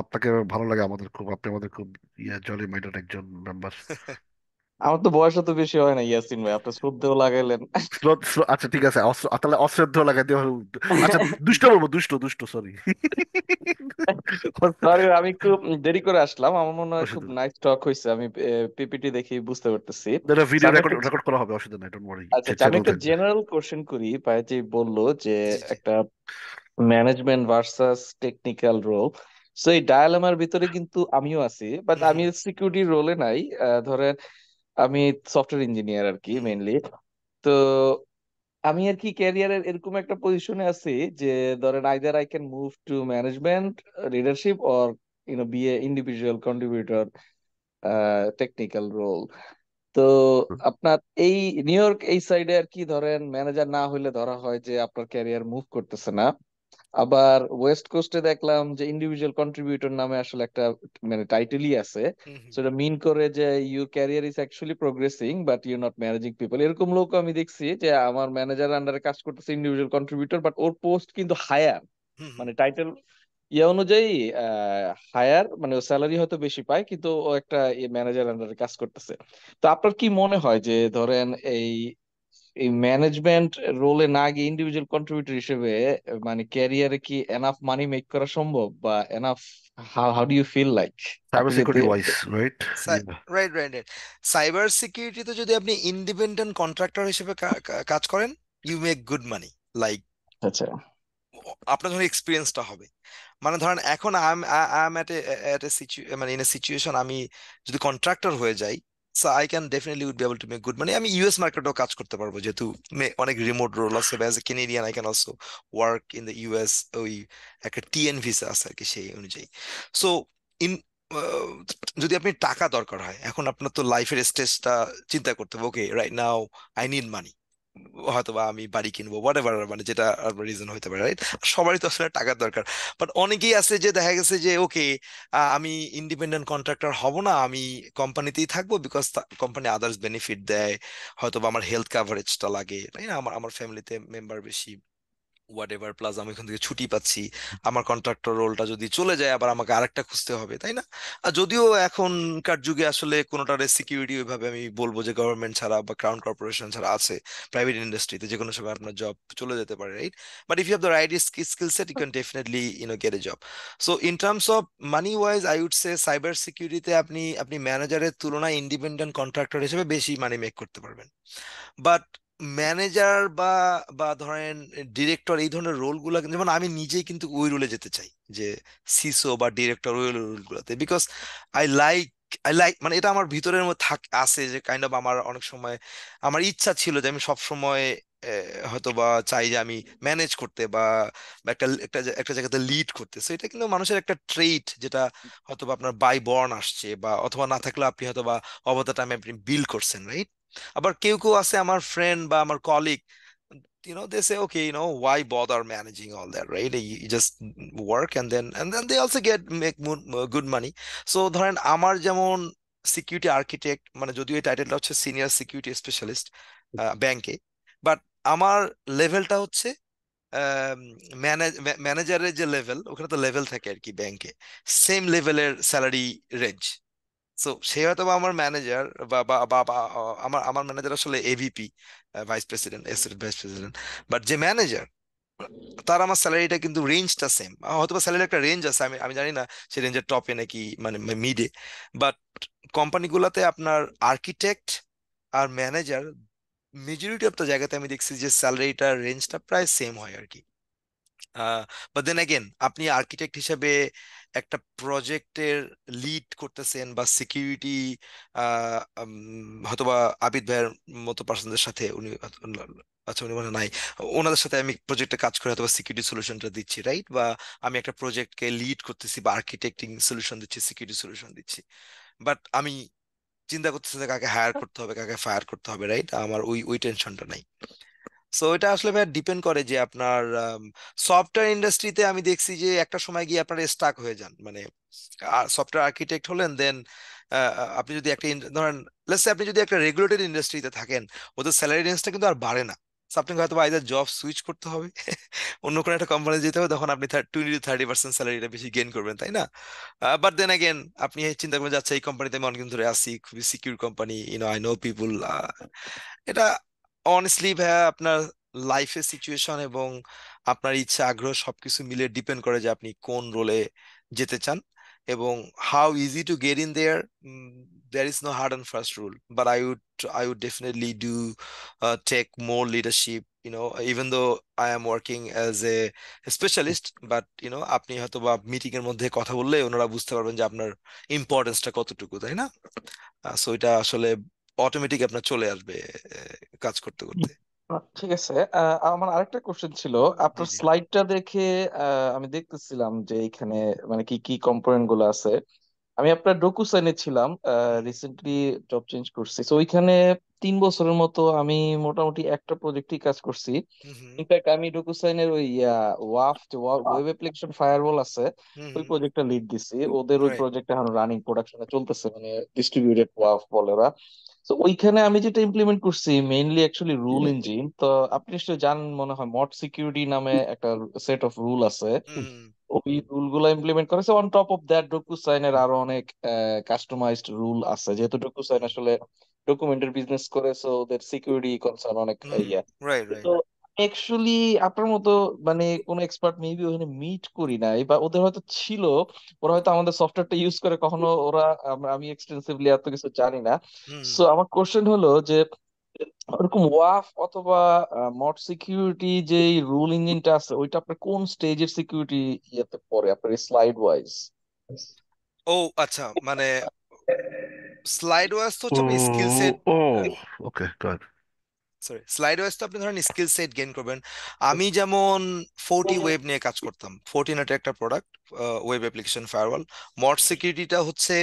আপনাকে ভালো লাগে আমাদের খুব, আপনি আমাদের খুব জলি মাইন্ডেড একজন মেম্বার। আমার তো বয়স তো বেশি হয় না ইয়াসিন ভাই, আপনার শ্রদ্ধেও লাগাইলেন। আচ্ছা ঠিক আছে, তাহলে অশ্রদ্ধ লাগাই দেওয়া হলো। আচ্ছা, দুষ্ট বলবো, দুষ্ট দুষ্ট, সরি। সরি, আমি একটু দেরি করে আসলাম, আমার মনে হয় খুব অসুবিধা নাইস টক হয়েছে, আমি পিপিটি দেখি বুঝতে পারতেছি। নেই, So, ভিডিও আমি রেকর্ড একটা রেকর্ড করা হবে, অসুবিধা নাই, ডোন্ট ওয়ারি, আচ্ছা আচ্ছা, আমি চ্যানেল একটা থাকবে। জেনারেল কোশ্চেন করি। ভাই যে বললো যে জি জি। একটা management versus technical role, so এই ডায়ালেমার ভিতরে কিন্তু আমিও আছি, বাট হুম আমি সিকিউরিটি রোলে নাই। ধরেন আমি সফটওয়্যার ইঞ্জিনিয়ার আর কি হুম মেইনলি। তো আমি আর কি ক্যারিয়ারের এরকম একটা পজিশনে আছি যে ধরেন either I can move to management leadership or be a individual contributor technical role. তো আপনার এই নিউ ইয়র্ক এই সাইডে আর কি ধরেন ম্যানেজার না হইলে ধরা হয় যে আপনার ক্যারিয়ার মুভ করতেছে না। আবার ওয়েস্ট কোস্টে দেখলাম যে ইন্ডিভিজুয়াল কন্ট্রিবিউটর নামে আসলে একটা মানে টাইটেলই আছে। হুম হুম। সেটা মিন করে যে your career is actually progressing but you not managing people. এরকম লোক আমি দেখছি যে আমার ম্যানেজার আন্ডারে কাজ করতেছে individual contributor, but or post কিন্তু হায়ার, হুম হুম। মানে টাইটেল ইয়ে অনুযায়ী হায়ার, মানে স্যালারি হয়তো বেশি পায় কিন্তু ও একটা ম্যানেজার আন্ডারে কাজ করতেছে। তো আপনার কি মনে হয় যে ধরেন এই এই ম্যানেজমেন্ট রোলে না গিয়ে ইন্ডিভিজুয়াল কন্ট্রিবিউটর হিসেবে মানে ক্যারিয়ারে কি এনাফ মানি মেক করা সম্ভব, বা enough, how how do you feel like cyber আপনি যদি security wise, right? Right right right. Cyber সিকিউরিটিতে যদি আপনি ইন্ডিপেন্ডেন্ট কন্ট্রাক্টর হিসেবে কাজ করেন, you make good money. Like আচ্ছা আপনার যখন এক্সপিরিয়েন্সটা হবে, মানে ধরেন এখন আই এম এট এ মানে ইন এ সিচুয়েশন, আমি যদি কন্ট্রাক্টর হয়ে যাই, so I can definitely would be able to make good money. আমি ইউএস মার্কেটেও কাজ করতে পারবো, যেহেতু অনেক রিমোট রোল আছে, as a Canadian I can also work in the US. ওই একটা টিএন ভিসা আছে আর কি, সেই অনুযায়ী। সো ইন যদি আপনি টাকা দরকার হয়, এখন আপনার তো লাইফের স্টেজটা চিন্তা করতে হবে, okay right now I need money, হয়তো বা আমি বাড়ি কিনবো, হোয়াট এভার, মানে যেটা রিজন হতে পারে, রাইট? সবারই তো আসলে টাকার দরকার। বাট অনেকেই আছে যে দেখা গেছে যে ওকে, আমি ইন্ডিপেন্ডেন্ট কন্ট্রাক্টর হব না, আমি কোম্পানিতেই থাকবো, বিকজ কোম্পানি আদার্স বেনিফিট দেয়, হয়তো বা আমার হেলথ কাভারেজটা লাগে, তাই না? আমার আমার ফ্যামিলিতে মেম্বার বেশি, হোয়াট এভার, প্লাস আমি এখান থেকে ছুটি পাচ্ছি। আমার কন্ট্রাক্টর রোলটা যদি চলে যায়, আবার আমাকে আরেকটা খুঁজতে হবে, তাই না? আর যদিও এখনকার যুগে আসলে কোনোটার সিকিউরিটি ওইভাবে আমি বলবো যে গভর্নমেন্ট ছাড়া বা ক্রাউন কর্পোরেশন ছাড়া আছে, প্রাইভেট ইন্ডাস্ট্রিতে যে কোনো সময় আপনার জব চলে যেতে পারে, right? But if you have the right skill set, you can definitely get a job. So in terms of money wise, I would say cyber সিকিউরিটিতে আপনি আপনি ম্যানেজারের তুলনায় ইন্ডিপেন্ডেন্ট কন্ট্রাক্টর হিসেবে বেশি মানি মেক করতে পারবেন। বাট ম্যানেজার বা বা ধরেন ডিরেক্টর, এই ধরনের রোল গুলা, যেমন আমি নিজেই কিন্তু ওই রোলে যেতে চাই, যে সিসো বা ডিরেক্টর ওই রোল গুলাতে, বিকজ আই লাইক মানে এটা আমার ভিতরের মধ্যে আছে, যে কাইন্ড অফ আমার অনেক সময় আমার ইচ্ছা ছিল যে আমি সব সময় হয়তো বা চাই যে আমি ম্যানেজ করতে, বা একটা একটা একটা জায়গাতে লিড করতে। সো এটা কিন্তু মানুষের একটা ট্রেইট, যেটা হয়তো বা আপনার বাই বর্ন আসছে, বা অথবা না থাকলে আপনি হয়তো বা ওভার দ্য টাইম আপনি বিল্ড করছেন, রাইট? আবার কেউ কেউ আছে আমার ফ্রেন্ড বা আমার colleague, they say, okay, why bother managing all that, right? You just work, and then they also make good money. So ধরেন আমার যেমন সিকিউরিটি আর্কিটেক্ট, মানে যদিও এই টাইটেলটা হচ্ছে সিনিয়র সিকিউরিটি স্পেশালিস্ট ব্যাংকে, বাট আমার লেভেলটা হচ্ছে ম্যানেজারের যে লেভেল, ওখানে তো লেভেল থাকে আর কি ব্যাংকে, সেম লেভেলের স্যালারি রেঞ্জ। সো সে হয়তো বা আমার ম্যানেজার, বা বা বা বা, আমার আমার ম্যানেজার আসলে AVP, vice president, assistant vice president. But যে ম্যানেজার, তার আমার স্যালারিটা কিন্তু রেঞ্জটা সেম, হয়তো বা স্যালারি একটা রেঞ্জ আছে, আমি আমি জানি না সে রেঞ্জের টপে নাকি মানে মিডে। বাট কোম্পানিগুলোতে আপনার আর্কিটেক্ট আর ম্যানেজার, মেজরিটি অফ দ্য জায়গাতে আমি দেখছি যে স্যালারিটার রেঞ্জটা প্রায় সেম হয় আর কি। বাট দেন অ্যাগেন, আপনি আর্কিটেক্ট হিসেবে একটা প্রজেক্টের লিড করতেছেন, বা সিকিউরিটি হয়তোবা আবিদ ভাইয়ের মতো পার্সনদের সাথে উনি আচ্ছা, উনি মানে নাই। ওনাদের সাথে আমি প্রজেক্টে কাজ করে হয়তো সিকিউরিটি সলিউশনটা দিচ্ছি, রাইট? বা আমি একটা প্রজেক্টকে লিড করতেছি বা আর্কিটেক্টিং সলিউশন দিচ্ছি, সিকিউরিটি সলিউশন দিচ্ছি, বাট আমি চিন্তা করতেছি যে কাকে হায়ার করতে হবে, কাকে ফায়ার করতে হবে, রাইট? আমার ওই ওই টেনশনটা নাই। সো এটা আসলে ভাই ডিপেন্ড করে যে আপনার সফটওয়্যার ইন্ডাস্ট্রিতে আমি দেখছি যে একটা সময় গিয়ে আপনারা স্টাক হয়ে যান, মানে সফটওয়্যার আর্কিটেক্ট হলেন, দেন আপনি যদি একটা ধরেন লেটস সে আপনি যদি একটা রেগুলেটেড ইন্ডাস্ট্রিতে থাকেন, ওদের স্যালারি রেঞ্জটা কিন্তু আর বাড়ে না। So আপনাকে হয়তো আইদার জব সুইচ করতে হবে, অন্য কোনো একটা কোম্পানি যেতে হবে, তখন আপনি 20 to 30% স্যালারিটা বেশি গেইন করবেন, তাই না? বাট দেন অ্যাগেন আপনি চিন্তা করবেন যাচ্ছে এই কোম্পানিতে আমি অনেকদিন ধরে আছি, খুবই সিকিউর কোম্পানি, আই নো পিপুল। এটা অনেস্টলি ভাইয়া আপনার লাইফের সিচুয়েশন এবং আপনার ইচ্ছা আগ্রহ সবকিছু মিলে ডিপেন্ড করে যে আপনি কোন রোলে যেতে চান এবং how easy to get in there. There is no hard and fast rule, but I would definitely do take more leadership, even though I am working as a specialist, but আপনি হয়তো বা মিটিং এর মধ্যে কথা বললে ওনারা বুঝতে পারবেন যে আপনার ইম্পর্টেন্সটা কতটুকু, তাই না? সো এটা আসলে অটোমেটিক আপনার চলে আসবে কাজ করতে করতে। ঠিক আছে। আমার আরেকটা কোশ্চেন ছিল, জি আপনার জি। স্লাইডটা দেখে আমি দেখতেছিলাম যে এখানে মানে কি কি কম্পোনেন্ট গুলো আছে। আমি আপনার ডকুসাইনে ছিলাম, হুম রিসেন্টলি জব চেঞ্জ করছি, তো ওইখানে 3 বছরের মতো আমি মোটামুটি একটা প্রজেক্টই কাজ করছি। হুম হুম ইনফ্যাক্ট আমি ডকুসাইনের ওই ওয়াফ ওয়েব অ্যাপ্লিকেশন ফায়ারওয়াল আছে, ওই হুম। প্রজেক্টটা লিড দিছি। ওদের ওই রাইট। প্রজেক্ট এখন রানিং প্রোডাকশনে চলতেছে, মানে ডিস্ট্রিবিউটেড ওয়াফ বলে ওরা। তো ওইখানে আমি যেটা ইমপ্লিমেন্ট করছি মেইনলি অ্যাকচুয়ালি রুল ইঞ্জিন। তো আপনি নিশ্চয়ই জানেন মনে হয় মড সিকিউরিটি নামে একটা সেট অফ রুল আছে, হুম ওই রুল গুলো ইমপ্লিমেন্ট করেছে। অন টপ অফ দ্যাট ডকুসাইনের আরো অনেক কাস্টমাইজড রুল আছে, যেহেতু ডকুসাইন হুম আসলে ডকুমেন্টের বিজনেস করে, সো ওদের সিকিউরিটি কনসার্ন অনেক হুম। ইয়া। রাইট তো রাইট। অ্যাকচুয়ালি আপনার মতো মানে কোন এক্সপার্ট মেবি ওখানে মিট করি নাই, বা ওদের হয়তো ছিল, ওরা হয়তো আমাদের সফটওয়্যারটা ইউজ করে কখনো ওরা, আমি এক্সটেন্সিভলি এত কিছু জানি না। হুম। সো আমার কোশ্চেন হলো যে ওরকম ওয়াফ অথবা মড সিকিউরিটি যে রুল ইঞ্জিনটা আছে, ওইটা আপনার কোন স্টেজের সিকিউরিটি ইয়েতে পড়ে আপনার স্লাইড ওয়াইজ? ও আচ্ছা, মানে স্লাইড ওয়াইজ তো হচ্ছে আপনি skill set, Oh, oh, okay, good. Sorry slide wise তো আপনি ধরেন স্কিল সেট গেইন করবেন। আমি যেমন 40 ওয়েব নিয়ে কাজ করতাম, 14 এর একটা product, web application firewall. Mod সিকিউরিটিটা হচ্ছে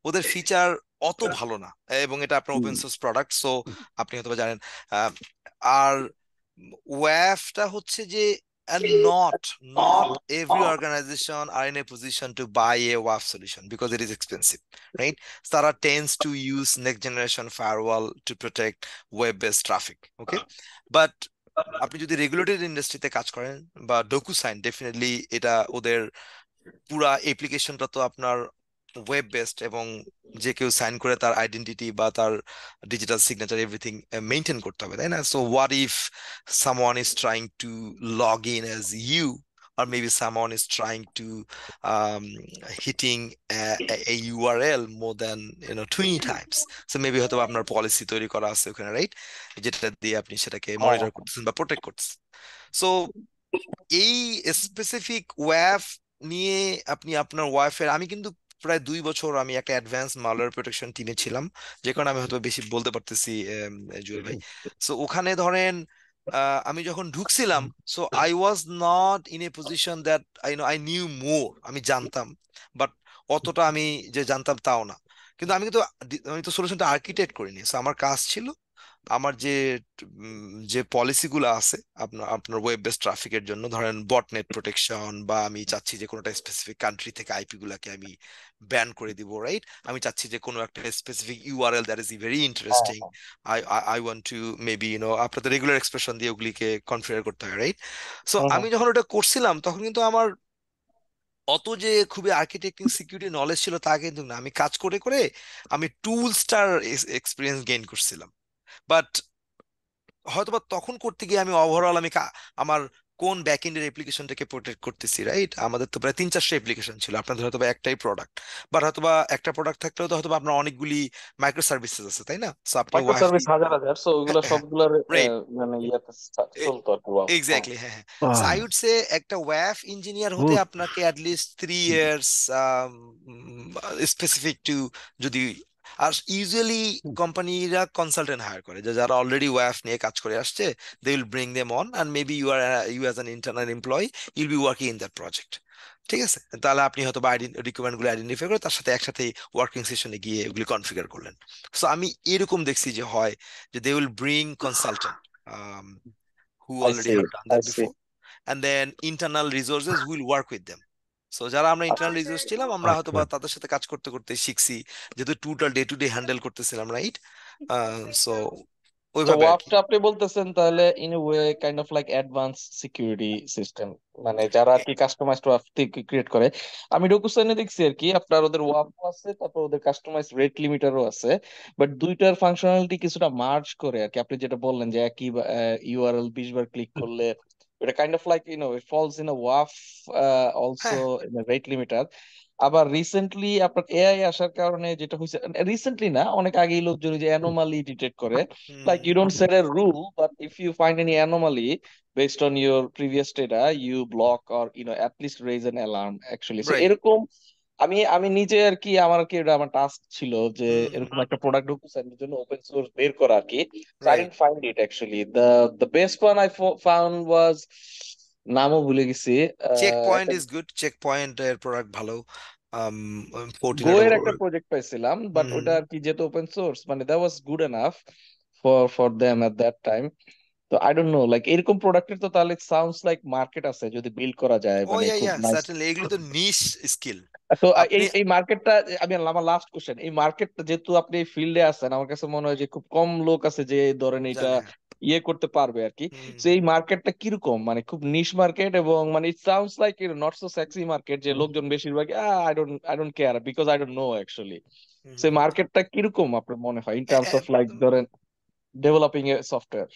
ওদের ফিচার অত ভালো না, এবং এটা আপনার ওপেন সোর্স প্রোডাক্ট, সো আপনি হয়তো বা জানেন। আহ, আর ওয়েবটা হচ্ছে যে and not every organization are in a position to buy a WAF solution because it is expensive, right? Sara tends to use next generation firewall to protect web-based traffic, okay? But আপনি যদি regulated ইন্ডাস্ট্রিতে কাজ করেন বা DocuSign, definitely এটা ওদের পুরা অ্যাপ্লিকেশনটা তো আপনার ওয়েব বেসড, এবং যে কেউ সাইন করে তার আইডেন্টিটি বা তার ডিজিটাল সিগনেচার এভরিথিং মেনটেন করতে হবে, তাই না? So what if someone is trying to log in as you, or maybe someone is trying to um, hitting a URL more than 20 times. So maybe হয়তো বা আপনার policy তৈরি করা আছে ওখানে, রাইট? যেটা দিয়ে আপনি সেটাকে মনিটর করতেছেন বা প্রোটেক্ট করতেছেন। সো এই স্পেসিফিক ওয়্যাপ নিয়ে আপনি আপনার ওয়াইফের, আমি কিন্তু প্রায় 2 বছর আমি একটা অ্যাডভান্স মালওয়্যার প্রোটেকশন টিমে ছিলাম, যে কারণে আমি হয়তো বেশি বলতে পারতেছি জুয়েল ভাই। সো ওখানে ধরেন আমি যখন ঢুকছিলাম, so I was not in a position that I knew more, আমি জানতাম, বাট অতটা আমি যে জানতাম তাও না। কিন্তু আমি তো সলিউশনটা আর্কিটেক্ট করিনি। সো আমার কাজ ছিল আমার যে পলিসিগুলো আছে আপনার আপনার ওয়েব বেস ট্রাফিকের জন্য, ধরেন বটনেট প্রোটেকশন, বা আমি চাচ্ছি যে কোনোটা স্পেসিফিক কান্ট্রি থেকে আইপি গুলাকে আমি ব্যান করে দিব, রাইট? আমি চাচ্ছি যে কোনো একটা specific URL that is very interesting, I want two maybe আপনাদের রেগুলার এক্সপ্রেশন দিয়ে ওগুলিকে কনফিগার করতে হয়, রাইট? সো আমি যখন ওটা করছিলাম তখন কিন্তু আমার অত যে খুবই আর্কিটেক্টিং সিকিউরিটি নলেজ ছিল তা কিন্তু না। আমি কাজ করে করে আমি টুলসটার এক্সপিরিয়েন্স গেইন করছিলাম, বাট হয়তোবা তখন করতে গিয়ে আমি ওভারঅল আমার কোন ব্যাকএন্ডের অ্যাপ্লিকেশনটাকে প্রোটেক্ট করতেছি, রাইট? আমাদের তো প্রায় 3-4টা অ্যাপ্লিকেশন ছিল, আপনাদের হয়তোবা একটাই প্রোডাক্ট, বাট হয়তোবা একটা প্রোডাক্ট থাকলেও তো হয়তোবা আপনার অনেকগুলি মাইক্রো সার্ভিসেস আছে, তাই না? সো আপনি মাইক্রো ওয়াইফাই, সার্ভিস হাজার হাজার, সো ওইগুলো সবগুলোর রাইট, মানে ইয়েতে চলতো আর কি ওয়াফ। হ্যাঁ। এক্স্যাক্টলি, হ্যাঁ হ্যাঁ। So I Ah, would say একটা ওয়াফ ইঞ্জিনিয়ার হতে oh, আপনাকে অ্যাটলিস্ট 3 ইয়ার্স স্পেসিফিক টু, যদি আর ইউজুয়ালি কোম্পানিরা কনসালটেন্ট হায়ার করে, যে যারা অলরেডি ওয়াইফ নিয়ে কাজ করে আসছে, they will bring them on and maybe you as an internal employee you'll be working in that project. ঠিক আছে, তাহলে আপনি হয়তো বা রিকোয়ারমেন্ট গুলো আইডেন্টিফাই করে তার সাথে একসাথে ওয়ার্কিং সেশনে গিয়ে এগুলি কনফিগার করলেন। সো আমি এরকম দেখছি যে হয় যে they will bring consultant who I already see, have done I that see. before, and then internal resources will work with them. So যারা আমরা ইন্টারনাল রিসোর্স ছিলাম, আমরা হয়তো আচ্ছা। বা তাদের সাথে কাজ করতে করতে শিখছি, যেহেতু total day to day handle করতেছিলাম, রাইট? সো তো ওইভাবে আর কি। ওয়াফটা আপনি বলতেছেন তাহলে in a way kind of like advance security system, মানে যারা আর কি কাস্টমাইজড ওয়াফ ক্রিয়েট করে। আমি ডকুসাইনে দেখছি আর কি আপনার ওদের ওয়াফ আছে, তারপর ওদের কাস্টমাইজ রেট লিমিটারও আছে, বাট দুইটার ফাংশনালিটি কিছুটা মার্জ করে আর কি। আপনি যেটা বললেন যে একই ইউআরএল 20 বার ক্লিক করলে এটা kind of like it falls in a ওয়াফ অলসো হ্যাঁ। In a rate limiter. আবার রিসেন্টলি আপনার এআই আসার কারণে যেটা হয়েছে, রিসেন্টলি না অনেক আগেই লোকজন যে অ্যানোমালি ডিটেক্ট করে, like you don't set a rule, but if you find any anomaly based on your previous data, you block or at least raise an alarm actually. So right. এরকম আমি আমি নিজে আর কি আমার আর কি এটা আমার টাস্ক ছিল যে এরকম একটা প্রোডাক্ট ঢুকছে জন্য ওপেন সোর্স বের করা আর কি। So I right. didn't find it actually. The best one I found was, নামও ভুলে গেছি, চেক পয়েন্ট একটা ইজ গুড, চেক পয়েন্ট এর প্রোডাক্ট ভালো। um গো 14 এর একটা প্রজেক্ট পাইছিলাম, বাট ওটা আর কি যেহেতু ওপেন সোর্স মানে that was good enough for them at that time. তো আই ডোন্ট নো লাইক এরকম প্রোডাক্টের তো তাহলে সাউন্ডস লাইক মার্কেট আছে যদি বিল্ড করা যায় ও মানে ইয়া খুব ইয়া নাইস। সার্টেনলি, এগুলি তো নিশ স্কিল। তো আপনি এই এই মার্কেটটা, আমি আমার লাস্ট কোশ্চেন, এই মার্কেটটা যেহেতু আপনি ফিল্ডে আছেন, আমার কাছে মনে হয় যে খুব কম লোক আছে যে ধরেন এটা জানে, হ্যাঁ। ইয়ে করতে পারবে আর কি। হুম তো এই মার্কেটটা কিরকম, মানে খুব নিশ মার্কেট এবং মানে it sounds like not so sexy market, যে লোকজন বেশিরভাগ I don't care because I don't know actually. Hmm. সেই মার্কেটটা কিরকম আপনার মনে হয় in a- terms of like a- ধরেন ডেভেলপিং এ সফটওয়্যার?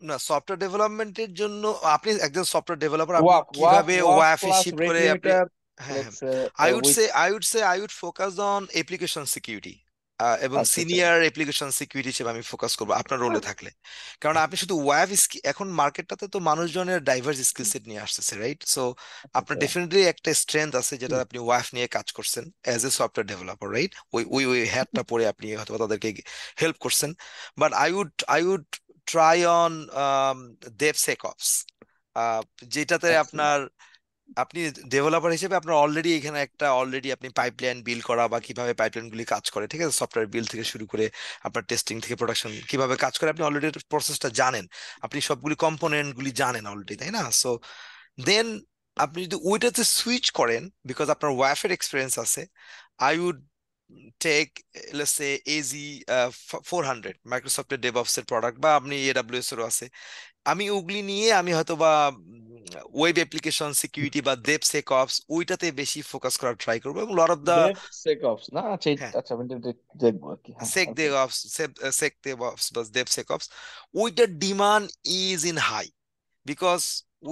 না, সফটওয়্যার ডেভেলপমেন্টের জন্য আপনি একজন সফটওয়্যার ডেভেলপার, আপনি ওয়াফ ওয়াফ কিভাবে ওয়াফ ওয়াইফে প্লাস শিফট রেট করে আপনি। লিমিটার, হ্যাঁ, হ্যাঁ। Let's with. I would focus on application security, এবং আচ্ছা আচ্ছা। সিনিয়র অ্যাপ্লিকেশন সিকিউরিটি হিসেবে আমি ফোকাস করবো আপনার রোলে থাকলে। কারণ আপনি শুধু ওয়েব এখন মার্কেটটাতে তো মানুষজনের ডাইভার্স স্কিল সেট নিয়ে আসতেছে, রাইট? সো আপনার আচ্ছা ডেফিনেটলি একটা স্ট্রেংথ আছে, যেটা আপনি ওয়েব নিয়ে কাজ করছেন as a software developer, right? ওই ওই ওই হ্যাটটা পরে আপনি হয়তো তাদেরকে হেল্প করছেন। But I would try on DevSecOps, ah, যেটাতে আচ্ছা। আপনার আপনি ডেভেলপার হিসেবে আপনার অলরেডি আপনি পাইপলাইন বিল্ড করা বা কিভাবে পাইপলাইন গুলি কাজ করে, ঠিক আছে, সফটওয়্যার বিল্ড থেকে শুরু করে আপনার টেস্টিং থেকে প্রোডাকশন কিভাবে কাজ করে, আপনি অলরেডি প্রসেসটা জানেন, আপনি সবগুলি কম্পোনেন্ট গুলি জানেন অলরেডি, তাই না? সো দেন আপনি যদি ওইটাতে সুইচ করেন, বিকজ আপনার ওয়াইফের এক্সপিরিয়েন্স আছে, I would take let's say AZ 400, মাইক্রোসফটের ডেভঅপস এর প্রোডাক্ট, বা আপনি AWS এরও আছে। আমি ওগুলি নিয়ে আমি হয়তো বা ওয়েব অ্যাপ্লিকেশন সিকিউরিটি বা DevSecOps ওইটাতে বেশি ফোকাস করার ট্রাই করবো, এবং লট অফ দা, ডেভ সেকঅপস না? আচ্ছা হ্যাঁ, আচ্ছা আমি দেখবো আর কি। হ্যাঁ sec okay. DevOps, sec DevOps বা DevSecOps, ওইটার demand is in high, because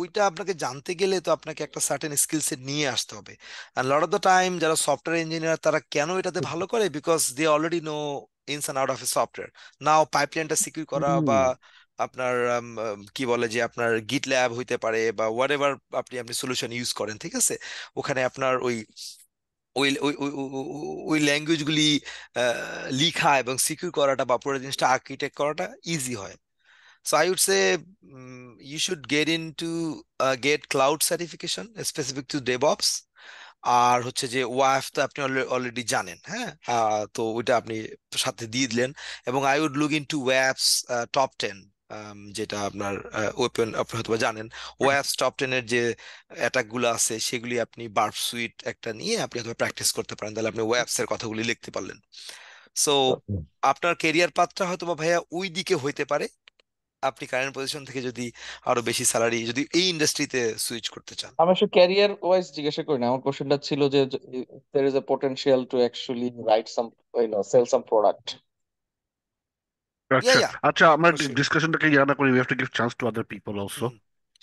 ওইটা আপনাকে জানতে গেলে তো আপনাকে একটা সার্টেন স্কিল সেট নিয়ে আসতে হবে। আর লট অফ দ্য টাইম যারা সফটওয়্যার ইঞ্জিনিয়ার তারা কেন এটাতে ভালো করে, because they already know ins and out of a software. Now পাইপলাইনটা সিকিউর করা, বা আপনার কি বলে যে আপনার গিট ল্যাব হইতে পারে, বা হোয়াট এভার আপনি সলিউশন ইউজ করেন, ঠিক আছে, ওখানে আপনার ওই ওই ওই ওই ওই ল্যাঙ্গুয়েজগুলি লিখা এবং সিকিউর করাটা বা পুরো জিনিসটা আর্কিটেক্ট করাটা ইজি হয়। So I would say you should get cloud certification specific to DevOps. আর হচ্ছে যে ওয়াইফ তো আপনি অলরেডি জানেন, হ্যাঁ, তো ওইটা আপনি সাথে দিয়ে দিলেন। এবং I would look in to WAF's top 10, যেটা আপনার ওপেন, আপনি হয়তো বা জানেন ওয়াইফস টপ 10 এর যে অ্যাটাক গুলো আছে, সেগুলি আপনি বার্ব সুইট একটা নিয়ে আপনি হয়তো প্র্যাকটিস করতে পারেন, তাহলে আপনি ওয়াইফস এর কথাগুলি লিখতে পারলেন। সো আপনার কেরিয়ার পাথটা হয়তো বা ভাইয়া ওই দিকে হইতে পারে, আপনি কারেন্ট পজিশন থেকে যদি আরো বেশি স্যালারি যদি এই ইন্ডাস্ট্রিতে সুইচ করতে চান। আমি আসলে ক্যারিয়ার ওয়াইজ জিজ্ঞাসা করি না, আমার কোশ্চেনটা ছিল যে there is a potential to actually write some, sell some product. ইয়া আচ্ছা, ইয়া, আচ্ছা, আমরা ফর শিওর। ডিসকাশনটাকে ইয়া না করি, we have to give chance to other people also.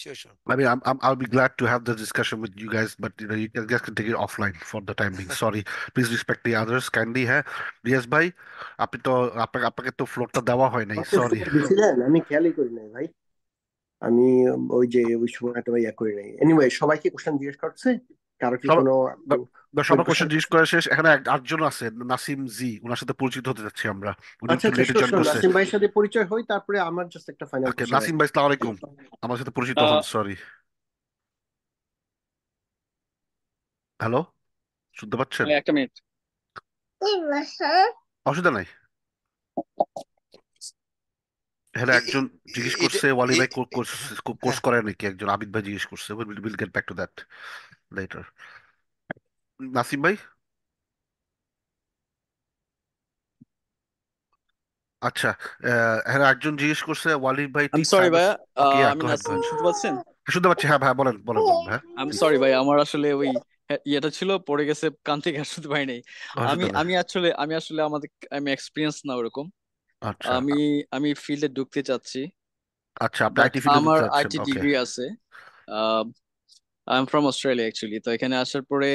Sure sure. I mean, I'll be glad to have the discussion with you guys, but you guys can take it offline for the time being. Sorry, please respect the others kindly. হ্যাঁ, রিয়াজ ভাই, আপনি তো আপনাকে তো ফ্লোরটা দেওয়া হয় নাই, আমাকে সরি। ফোন দিছিলেন, আমি খেয়ালই করি নাই ভাই। আমি ওই যে ওই সময়টা ইয়া করি নাই। এনিওয়ে, সবাইকে কোশ্চেন জিজ্ঞেস করছে। কারো কি সব কোনো সবার কোয়েশ্চেন? কোশ্চেন জিজ্ঞেস করা শেষ। এখানে আটজন আছে, নাসিম জি, ওনার সাথে পরিচিত হতে যাচ্ছি আমরা। উনি আচ্ছা একটু আচ্ছা, লেটে শিওর জয়েন শিওর, করছে। নাসিম ভাইয়ের সাথে পরিচয় হই, তারপরে আমার জাস্ট একটা ফাইনাল ওকে, কোশ্চেন নাসিম আছে। ভাই সালাম আলাইকুম, আমার সাথে পরিচিত হন, আহ, সরি। হ্যালো, শুনতে পাচ্ছেন? ভাই একটা মিনিট। অসুবিধা নাই। হ্যালো, এ- একজন এ- জিজ্ঞেস এটা করছে ওয়ালি ভাই হ্যাঁ কোর্স হ্যাঁ। করে নাকি, একজন আবিদ ভাই জিজ্ঞেস করছে। Will get back to that letter. Nasim ভাই, আচ্ছা, হ্যাঁ, একজন জিজ্ঞেস করছে ওয়ালি ভাই I am teach sorry cyber. ভাইয়া, ওকে, আমি গো হেড, গো নাসিম, হেড। শুনতে পাচ্ছেন? শুনতে পাচ্ছি, হ্যাঁ ভাই, বলেন বলেন বলেন ভাই, আই এম প্লিজ। সরি ভাই, আমার আসলে ওই ইয়েটা ছিল পড়ে গেছে কান থেকে, আর শুনতে পারি নাই। আমি অসুবিধা নাই। আমি আসলে আমি এক্সপিরিয়েন্স না ওরকম। আচ্ছা আমি আমি ফিল্ডে ঢুকতে চাচ্ছি, আচ্ছা, আপনি বাট আইটি ফিল্ডে আমার ঢুকতে যাচ্ছেন, আইটি ওকে। ডিগ্রি আছে। I am from Australia actually, তো এখানে আসার পরে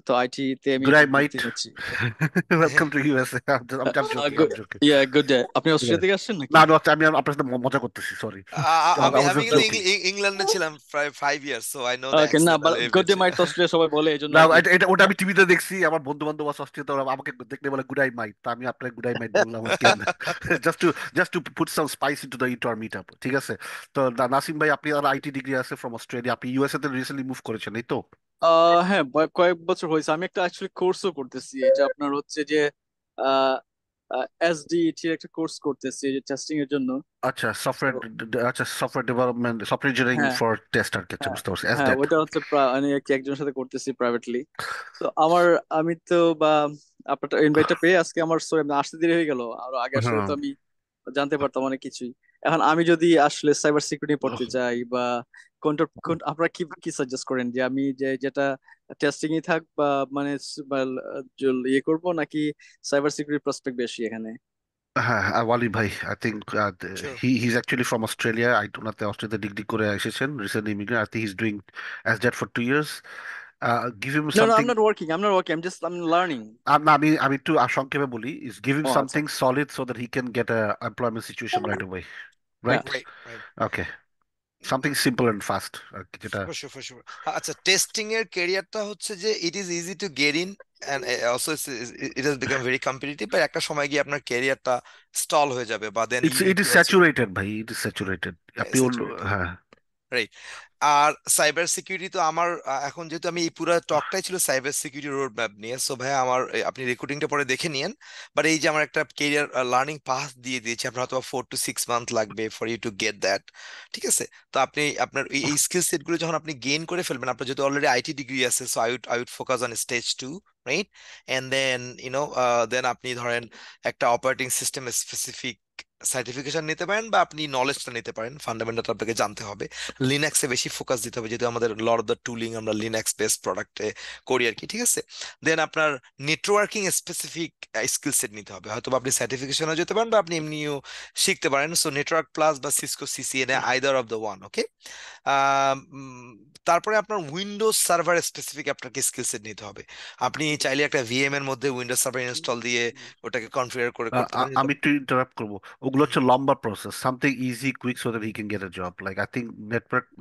তো আইটি তে আমি গুড আই ঢুকতে মাইট, চাচ্ছি। Welcome to USA. I'm joking, I'm joking. Yeah, good day. আপনি ঠিক আছে। অস্ট্রেলিয়া থেকে আসছেন না নাকি? না, আমি আপনার সাথে মজা করতেছি, সরি। আমি I was আমি just কিন্তু joking. ইংল্যান্ডে ছিলাম প্রায় 5 years, so I know the okay, না, accent a little good day bit. Might তো অস্ট্রেলিয়া সবাই বলে, এই জন্য না, আর কি। ওটা আমি টিভিতে দেখছি, আমার বন্ধু বান্ধব আছে অস্ট্রেলিয়াতে, ওরা আমাকে দেখলে বলে গুড আই মাইট, তা আমি আপনার গুড আই মাইট বললাম আর কি। Just to put some spice into the inter meet up, ঠিক আছে? তো নাসিম ভাই, আপনি আর আইটি ডিগ্রি আছে ফ্রম অস্ট্রেলিয়া, আপনি ইউএসএ তে রিসেন্টলি মুভ করেছেন, এই তো? হ্যাঁ, কয়েক বছর হয়েছে। আমি একটা অ্যাকচুয়ালি কোর্সও করতেছি, এটা আপনার হচ্ছে যে এসডিটি একটা কোর্স করতেছি এই যে টেস্টিং এর জন্য। আচ্ছা, তো আচ্ছা, সফটওয়্যার ডেভেলপমেন্ট, সফটওয়্যার ইঞ্জিনিয়ারিং হ্যাঁ, ফর টেস্ট আর কি। আচ্ছা, হ্যাঁ, বুঝতে পারছি, হ্যাঁ, দ্যাট। ওইটা হচ্ছে আমি একজনের সাথে করতেছি প্রাইভেটলি। তো আমি তো বা আপনার ইনভাইটটা পেয়ে আজকে আমার আসতে দেরি হয়ে গেল, আর আগে আসলে হ্যাঁ, তো আমি জানতে পারতাম অনেক কিছুই। এখন আমি যদি আসলে সাইবার সিকিউরিটি পড়তে চাই বা আপনারা কি কি সাজেস্ট করেন, যে আমি যেটা টেস্টিং ই থাক বা মানে বা, ইয়ে করব, নাকি সাইবার সিকিউরিটি প্রসপেক্ট বেশি এখানে? হ্যাঁ, ওয়ালি ভাই, I think sure. he's actually from Australia. ওনাতে অস্ট্রেলিয়াতে ডিগ্রি করে এসেছেন, recently immigrant. I think he's doing as that for 2 years. Give him No, no, something. I'm not working, I'm learning. আমি একটু সংক্ষেপে বলি, is give him ও আচ্ছা। something solid so that he can get a employment situation right away, হ্যাঁ, right? Right right. Okay, something simple and fast, আর কি, যেটা for sure for sure. আচ্ছা, টেস্টিং এর ক্যারিয়ারটা হচ্ছে যে it is easy to get in and also it has become very competitive, but একটা সময় গিয়ে আপনার ক্যারিয়ারটা স্টল হয়ে যাবে, বা then you it need is to also saturated ভাই, it is saturated, আপনি স্যাচুরেটেড। হ্যাঁ। রাইট। আর সাইবার সিকিউরিটি তো আমার এখন যেহেতু আমি এই পুরো টকটাই ছিল সাইবার সিকিউরিটি রোড ম্যাপ নিয়ে, সো ভাই আমার আপনি রেকর্ডিংটা পরে দেখে নিয়েন। বাট এই যে আমার একটা কেরিয়ার লার্নিং পাথ দিয়ে দিয়েছি, আপনার হয়তো 4 to 6 মান্থ লাগবে for you to get that. ঠিক আছে? তো আপনি আপনার এই স্কিল সেট গুলো যখন আপনি গেইন করে ফেলবেন, আপনার যেহেতু অলরেডি আইটি ডিগ্রি আছে, so I would focus on stage 2, right? And then then আপনি ধরেন একটা অপারেটিং সিস্টেম স্পেসিফিক সার্টিফিকেশন নিতে পারেন, বা আপনি নলেজটা নিতে পারেন, ফান্ডামেন্টাল আপনাকে জানতে হবে। লিনাক্সে বেশি ফোকাস দিতে হবে, যেহেতু আমাদের লট অফ দ্য টুলিং আমরা লিনাক্স বেসড প্রোডাক্টে করি আর কি। ঠিক আছে? দেন আপনার নেটওয়ার্কিং স্পেসিফিক স্কিল সেট নিতে হবে, হয়তো বা আপনি সার্টিফিকেশনও যেতে পারেন বা আপনি এমনিও শিখতে পারেন। সো নেটওয়ার্ক প্লাস বা Cisco CCNA either of the one, okay? তারপরে আপনার উইন্ডোজ সার্ভার স্পেসিফিক আপনাকে স্কিল সেট নিতে হবে। আপনি চাইলে একটা ভিএম এর মধ্যে উইন্ডোজ সার্ভার ইনস্টল দিয়ে ওটাকে কনফিগার করে করতে পারেন, যেটা আমি একটু ইন্টারাপ্ট করবো, ওগুলো হচ্ছে লম্বা process, something easy quick so that he can get a job, like I think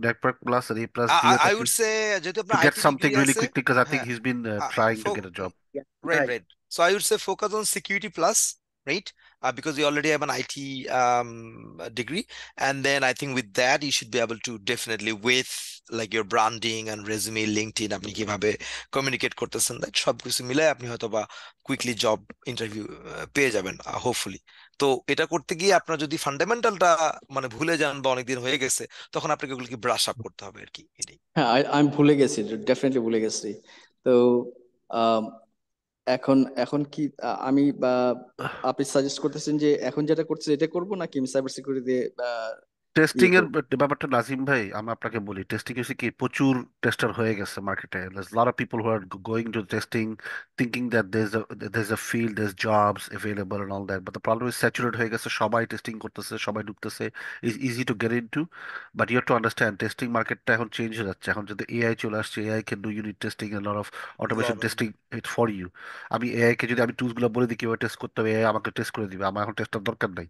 network plus আর এ প্লাস দিয়ে আই থাকি উড সে, যেহেতু to আপনার get IT degree something really আছে। quickly, because I think হ্যাঁ, he's been trying to get a job. right, ভাই right. So I would say focus on security plus, right? Because you already have an IT degree, and then I think with that you should be able to definitely, with like your branding and resume, LinkedIn, আপনি কিভাবে communicate করতেছেন, that সবকিছু মিলাই আপনি হয়তো বা quickly job interview পেয়ে যাবেন হোপফুলি। তো এটা করতে গিয়ে আপনার যদি ফান্ডামেন্টালটা মানে ভুলে যান বা অনেকদিন হয়ে গেছে, তখন আপনাকে ওগুলোকে ব্রাশ আপ করতে হবে আর কি, এটাই। হ্যাঁ, আমি ভুলে গেছি, ডেফিনেটলি ভুলে গেছি। তো আম, এখন এখন কি আমি বা আপনি সাজেস্ট করতেছেন যে এখন যেটা করছে এটা করব, নাকি আমি সাইবার সিকিউরিটি টেস্টিং ইয়ে এর করবো? ব্যাপারটা নাজিম ভাই, আমি আপনাকে বলি, টেস্টিং এসে কি প্রচুর টেস্টার হয়ে গেছে মার্কেটে, lot of people who are going to testing thinking that there's a field, there's jobs available and all that, but the problem is saturate হয়ে গেছে, সবাই টেস্টিং করতেছে, সবাই ঢুকতেছে, is easy to get into. But you have to understand, testing মার্কেটটা এখন change হয়ে যাচ্ছে, এখন যদি এআই চলে আসছে, AI can do unit testing and lot of automation lot of testing it for you. আমি এআই কে যদি আমি টুলস গুলো বলে দিই কিভাবে টেস্ট করতে হবে, এআই আমাকে টেস্ট করে দিবে, আমার এখন টেস্টার দরকার নাই।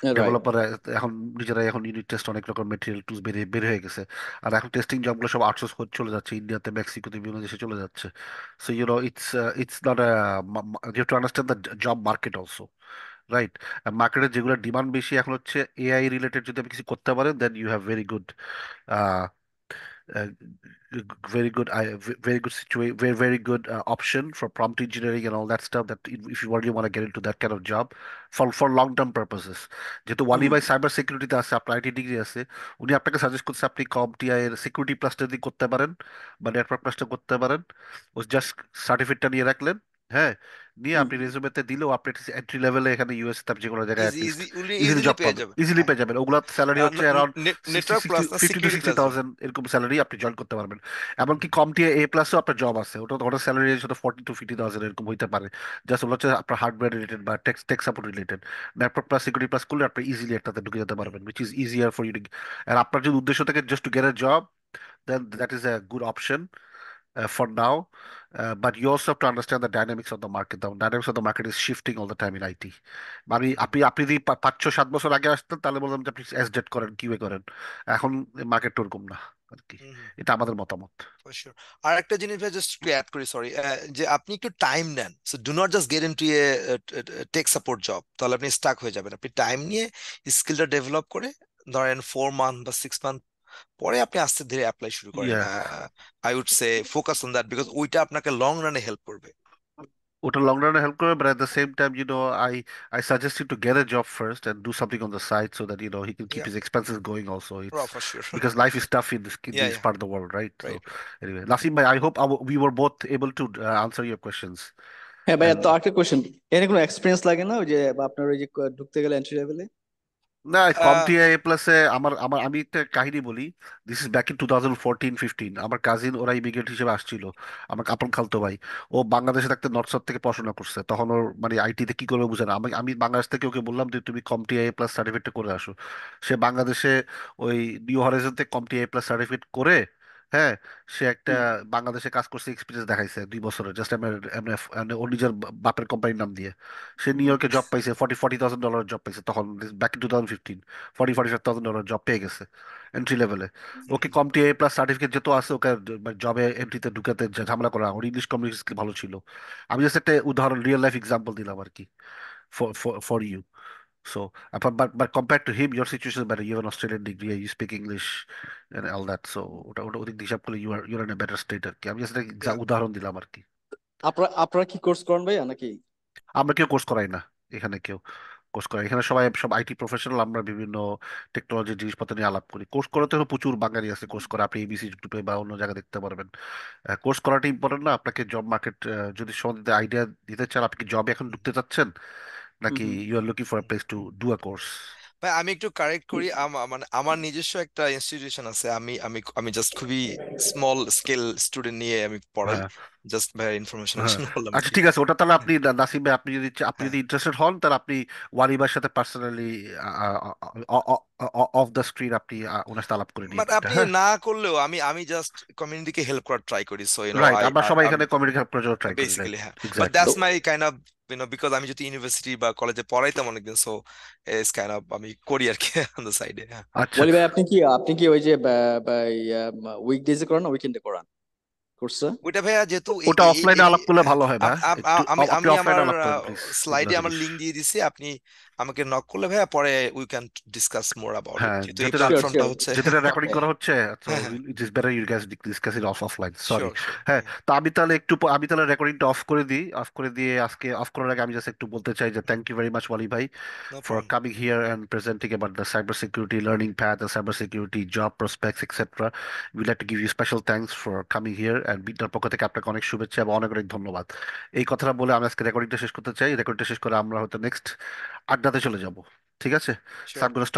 রাইট। ডেভেলপার এখন নিজেরাই এখন ইউনিট টেস্ট অনেক রকম মেটেরিয়াল টুলস বের হয়ে গেছে। আর এখন টেস্টিং জবগুলো সব আউটসোর্স চলে যাচ্ছে, ইন্ডিয়াতে, মেক্সিকোতে, বিভিন্ন দেশে চলে যাচ্ছে। So it's not you to understand the job market also, right? মার্কেটে যেগুলো ডিমান্ড বেশি এখন হচ্ছে এআই রিলেটেড, যদি আপনি কিছু করতে পারেন then you have very good uh, very good very good situation, very good option for prompt engineering and all that stuff, that if you really want to get into that kind of job for long term purposes. যেহেতু ওয়ালি হুম। ভাই cyber সিকিউরিটিতে আছে, আপনার IT degree আছে, উনি আপনাকে suggest করছে আপনি কমটিআই এর সিকিউরিটি প্লাসটা যদি করতে পারেন বা নেটওয়ার্ক প্লাসটা করতে পারেন, ও জাস্ট সার্টিফিকেটটা নিয়ে রাখলেন, হ্যাঁ, নিয়ে হুম। আপনি রেজুমেতে দিলেও আপনি এন্ট্রি লেভেলে এখানে ইউএস তার যে কোনো জায়গায় ইজি অ্যাটলিস্ট ইজি উনি ইজিলি ইজিলি জব পেয়ে পাবেন, যাবেন, ইজিলি হ্যাঁ। পেয়ে যাবেন। ওগুলা স্যালারি হচ্ছে around sixty network sixty plus না, 50 to সিকিউরিটি প্লাস বলে। 60,000 এরকম স্যালারি আপনি জয়েন করতে পারবেন। এমনকি কম টিয়ে এ প্লাসও আপনার জব আছে, ওটা ওটা স্যালারি সাথে 40 to 50,000 এরকম হইতে পারে। জাস্ট ওগুলো হচ্ছে আপনার হার্ডওয়্যার রিলেটেড বা tech support related. Network plus security plus করলে আপনি ইজিলি একটাতে ঢুকে যেতে পারবেন, which is easier for you to. আর আপনার যদি উদ্দেশ্য থাকে just to get a job, then that is a good option for now. But you also have to understand the dynamics of the market. The dynamics of the market is shifting all the time in IT. মানে আপনি আপনি যদি 5-6-7 বছর আগে আসতেন তাহলে বললাম যে আপনি এসডেট করেন, কিউএ করেন। এখন মার্কেট ওরকম না আর কি। এটা আমাদের মতামত। For sure. আর একটা জিনিস ভাই, জাস্ট একটু অ্যাড করি, সরি, যে আপনি একটু টাইম নেন, so do not just get into A take support job, তাহলে আপনি স্টাক হয়ে যাবেন। আপনি টাইম নিয়ে স্কিলটা ডেভেলপ করে, ধরেন 4 মান্থ বা 6 মান্থ পরে আপনি আস্তে ধীরে অ্যাপ্লাই শুরু করেন। Yeah, I would say focus on that, because ওইটা আপনাকে লং রানে হেল্প করবে। ওটা লং রানে হেল্প করবে, but at the same time, I suggest you to get a job first and do something on the side so that he can keep yeah, his expenses going also. It's for sure. because life is tough in yeah this yeah, part of the world, right? So right right. anyway, Nasim bhai, I hope we were both able to answer your questions. হ্যাঁ ভাইয়া, And তো আরেকটা question, এর কোনো experience লাগে না ওই যে বা আপনার ওই যে ঢুকতে গেলে এন্ট্রি লেভেলে? না, কমটিআই এ প্লাসে আমার আমার আমি একটা কাহিনী বলি। This is back in 2014-15। আমার কাজিন ওরা ইমিগ্রেন্ট হিসেবে আসছিল, আমার আপন খালতো ভাই। ও বাংলাদেশে থাকতে নর্থ সাউথ থেকে পড়াশোনা করছে, তখন ওর মানে আইটিতে কি করবে বুঝে না। আমি আমি বাংলাদেশ থেকে ওকে বললাম যে তুমি কমটিআই এ প্লাস সার্টিফিকেট করে আসো। সে বাংলাদেশে ওই নিউ হরাইজন থেকে কমটিআই এ প্লাস সার্টিফিকেট করে, হ্যাঁ, সে একটা হুম। বাংলাদেশে কাজ করছে, এক্সপিরিয়েন্স দেখাইছে 2 বছরের, জাস্ট ওর নিজের বাপের কোম্পানির নাম দিয়ে। সে নিউ ইয়র্কে জব পাইছে, $40,000 জব পাইছে তখন, ব্যাক ইন 2015। $45,000 জব পেয়ে গেছে এন্ট্রি লেভেলে। ওকে কমটি এ প্লাস সার্টিফিকেট যেহেতু আছে, ওকে জবে এন্ট্রিতে ঢুকাতে ঝামেলা করা, ওর ইংলিশ কমিউনিকেশন স্কিল ভালো ছিল। আমি জাস্ট একটা উদাহরণ, রিয়েল লাইফ এক্সাম্পল দিলাম আর কি, for you. So, but compared to him, your situation is better. You have an Australian degree, you speak English and all that. So, ওটা ওটা ওদিক দিয়ে হিসাব করলে you're in a better state আর কি। আমি জাস্ট একটা উদাহরণ দিলাম আর কি। আপনারা আপনারা কি কোর্স করেন ভাইয়া নাকি? আমরা কেউ কোর্স করাই না এখানে, কেউ কোর্স করাই এখানে, সবাই সব আইটি প্রফেশনাল। আমরা বিভিন্ন টেকনোলজি জিনিসপত্র নিয়ে আলাপ করি। কোর্স করাতে হলে প্রচুর বাঙালি আছে কোর্স করা, আপনি এবিসি গ্রুপে বা অন্য জায়গায় দেখতে পারবেন। কোর্স করাটা ইম্পর্টেন্ট না, আপনাকে জব মার্কেট যদি সম্বন্ধে আইডিয়া দিতে চান, আপনি কি জবে এখন ঢুকতে চাচ্ছেন হুম নাকি হুম। You are looking for a place to do a course? ভাই আমি একটু কারেক্ট করি, মানে আমার নিজস্ব একটা ইনস্টিটিউশন আছে, আমি আমি আমি জাস্ট খুবই স্মল স্কেল স্টুডেন্ট নিয়ে আমি পড়াই, হ্যাঁ, জাস্ট ভাই ইনফরমেশনের হ্যাঁ, জন্য বললাম আর আচ্ছা কি। ঠিক আছে, ওটা তাহলে হ্যাঁ আপনি নাসিম ভাই, আপনি হ্যাঁ। যদি ইন্টারেস্টেড হন তাহলে আপনি ওয়ালিবার সাথে পার্সোনালি অফ দ্য স্ক্রিন আপনি ওনার সাথে আলাপ করে নিয়ে বাট এটা, আপনি হ্যাঁ। না করলেও আমি আমি জাস্ট কমিউনিটিকে হেল্প করার ট্রাই করি, সো রাইট, আমরা সবাই আই এখানে কমিউনিটি হেল্প করার জন্য ট্রাই করি, রাইট, বেসিক্যালি, হ্যাঁ। But exactly. দ্যাটস তো মাই কাইন্ড অফ, বিকজ আমি যদি ইউনিভার্সিটি বা কলেজে পড়াইতাম অনেকদিন, সো ইটস কাইন্ড অফ আমি করি আর কি অন দ্য সাইডে, হ্যাঁ। আচ্ছা, বলি ভাই, আপনি কি ওই যে উইকডেজে করান না উইকেন্ডে করান কোর্সটা? ওইটা ভাইয়া যেহেতু ওটা অফলাইনে আলাপ করলে ভালো হয় ভাই, একটু আমি আপনি আমি অফলাইনে আমার আলাপ করেন প্লিজ স্লাইডে এগুলো আমার জিনিস। লিঙ্ক দিয়ে দিছি, আপনি আমাকে নক করলে ভাইয়া পরে we can discuss more about ইট, হ্যাঁ, যেহেতু এই যেটা শিওর প্ল্যাটফর্মটা শিওর। হচ্ছে। যেটা রেকর্ডিং করা হচ্ছে, তো হ্যাঁ হ্যাঁ, it is better you guys discuss it offline, sorry. Sure sure, হ্যাঁ, তো আমি তাহলে রেকর্ডিংটা অফ করে দিই। অফ করে দিয়ে আজকে অফ করার আগে আমি জাস্ট একটু বলতে চাই যে thank you very much Wali ভাই no for problem. coming here and presenting about the cybersecurity learning path, the cybersecurity job prospects, etc. We'd like to give you special thanks for coming here, and বিটনার পক্ষ থেকে আপনাকে অনেক শুভেচ্ছা এবং অনেক অনেক ধন্যবাদ। এই কথাটা বলে আমি আজকে রেকর্ডিংটা শেষ করতে চাই। রেকর্ডিংটা শেষ করে আমরা হয়তো নেক্সট আড্ডাতে চলে যাব, ঠিক আছে? So sure. I'm going to stop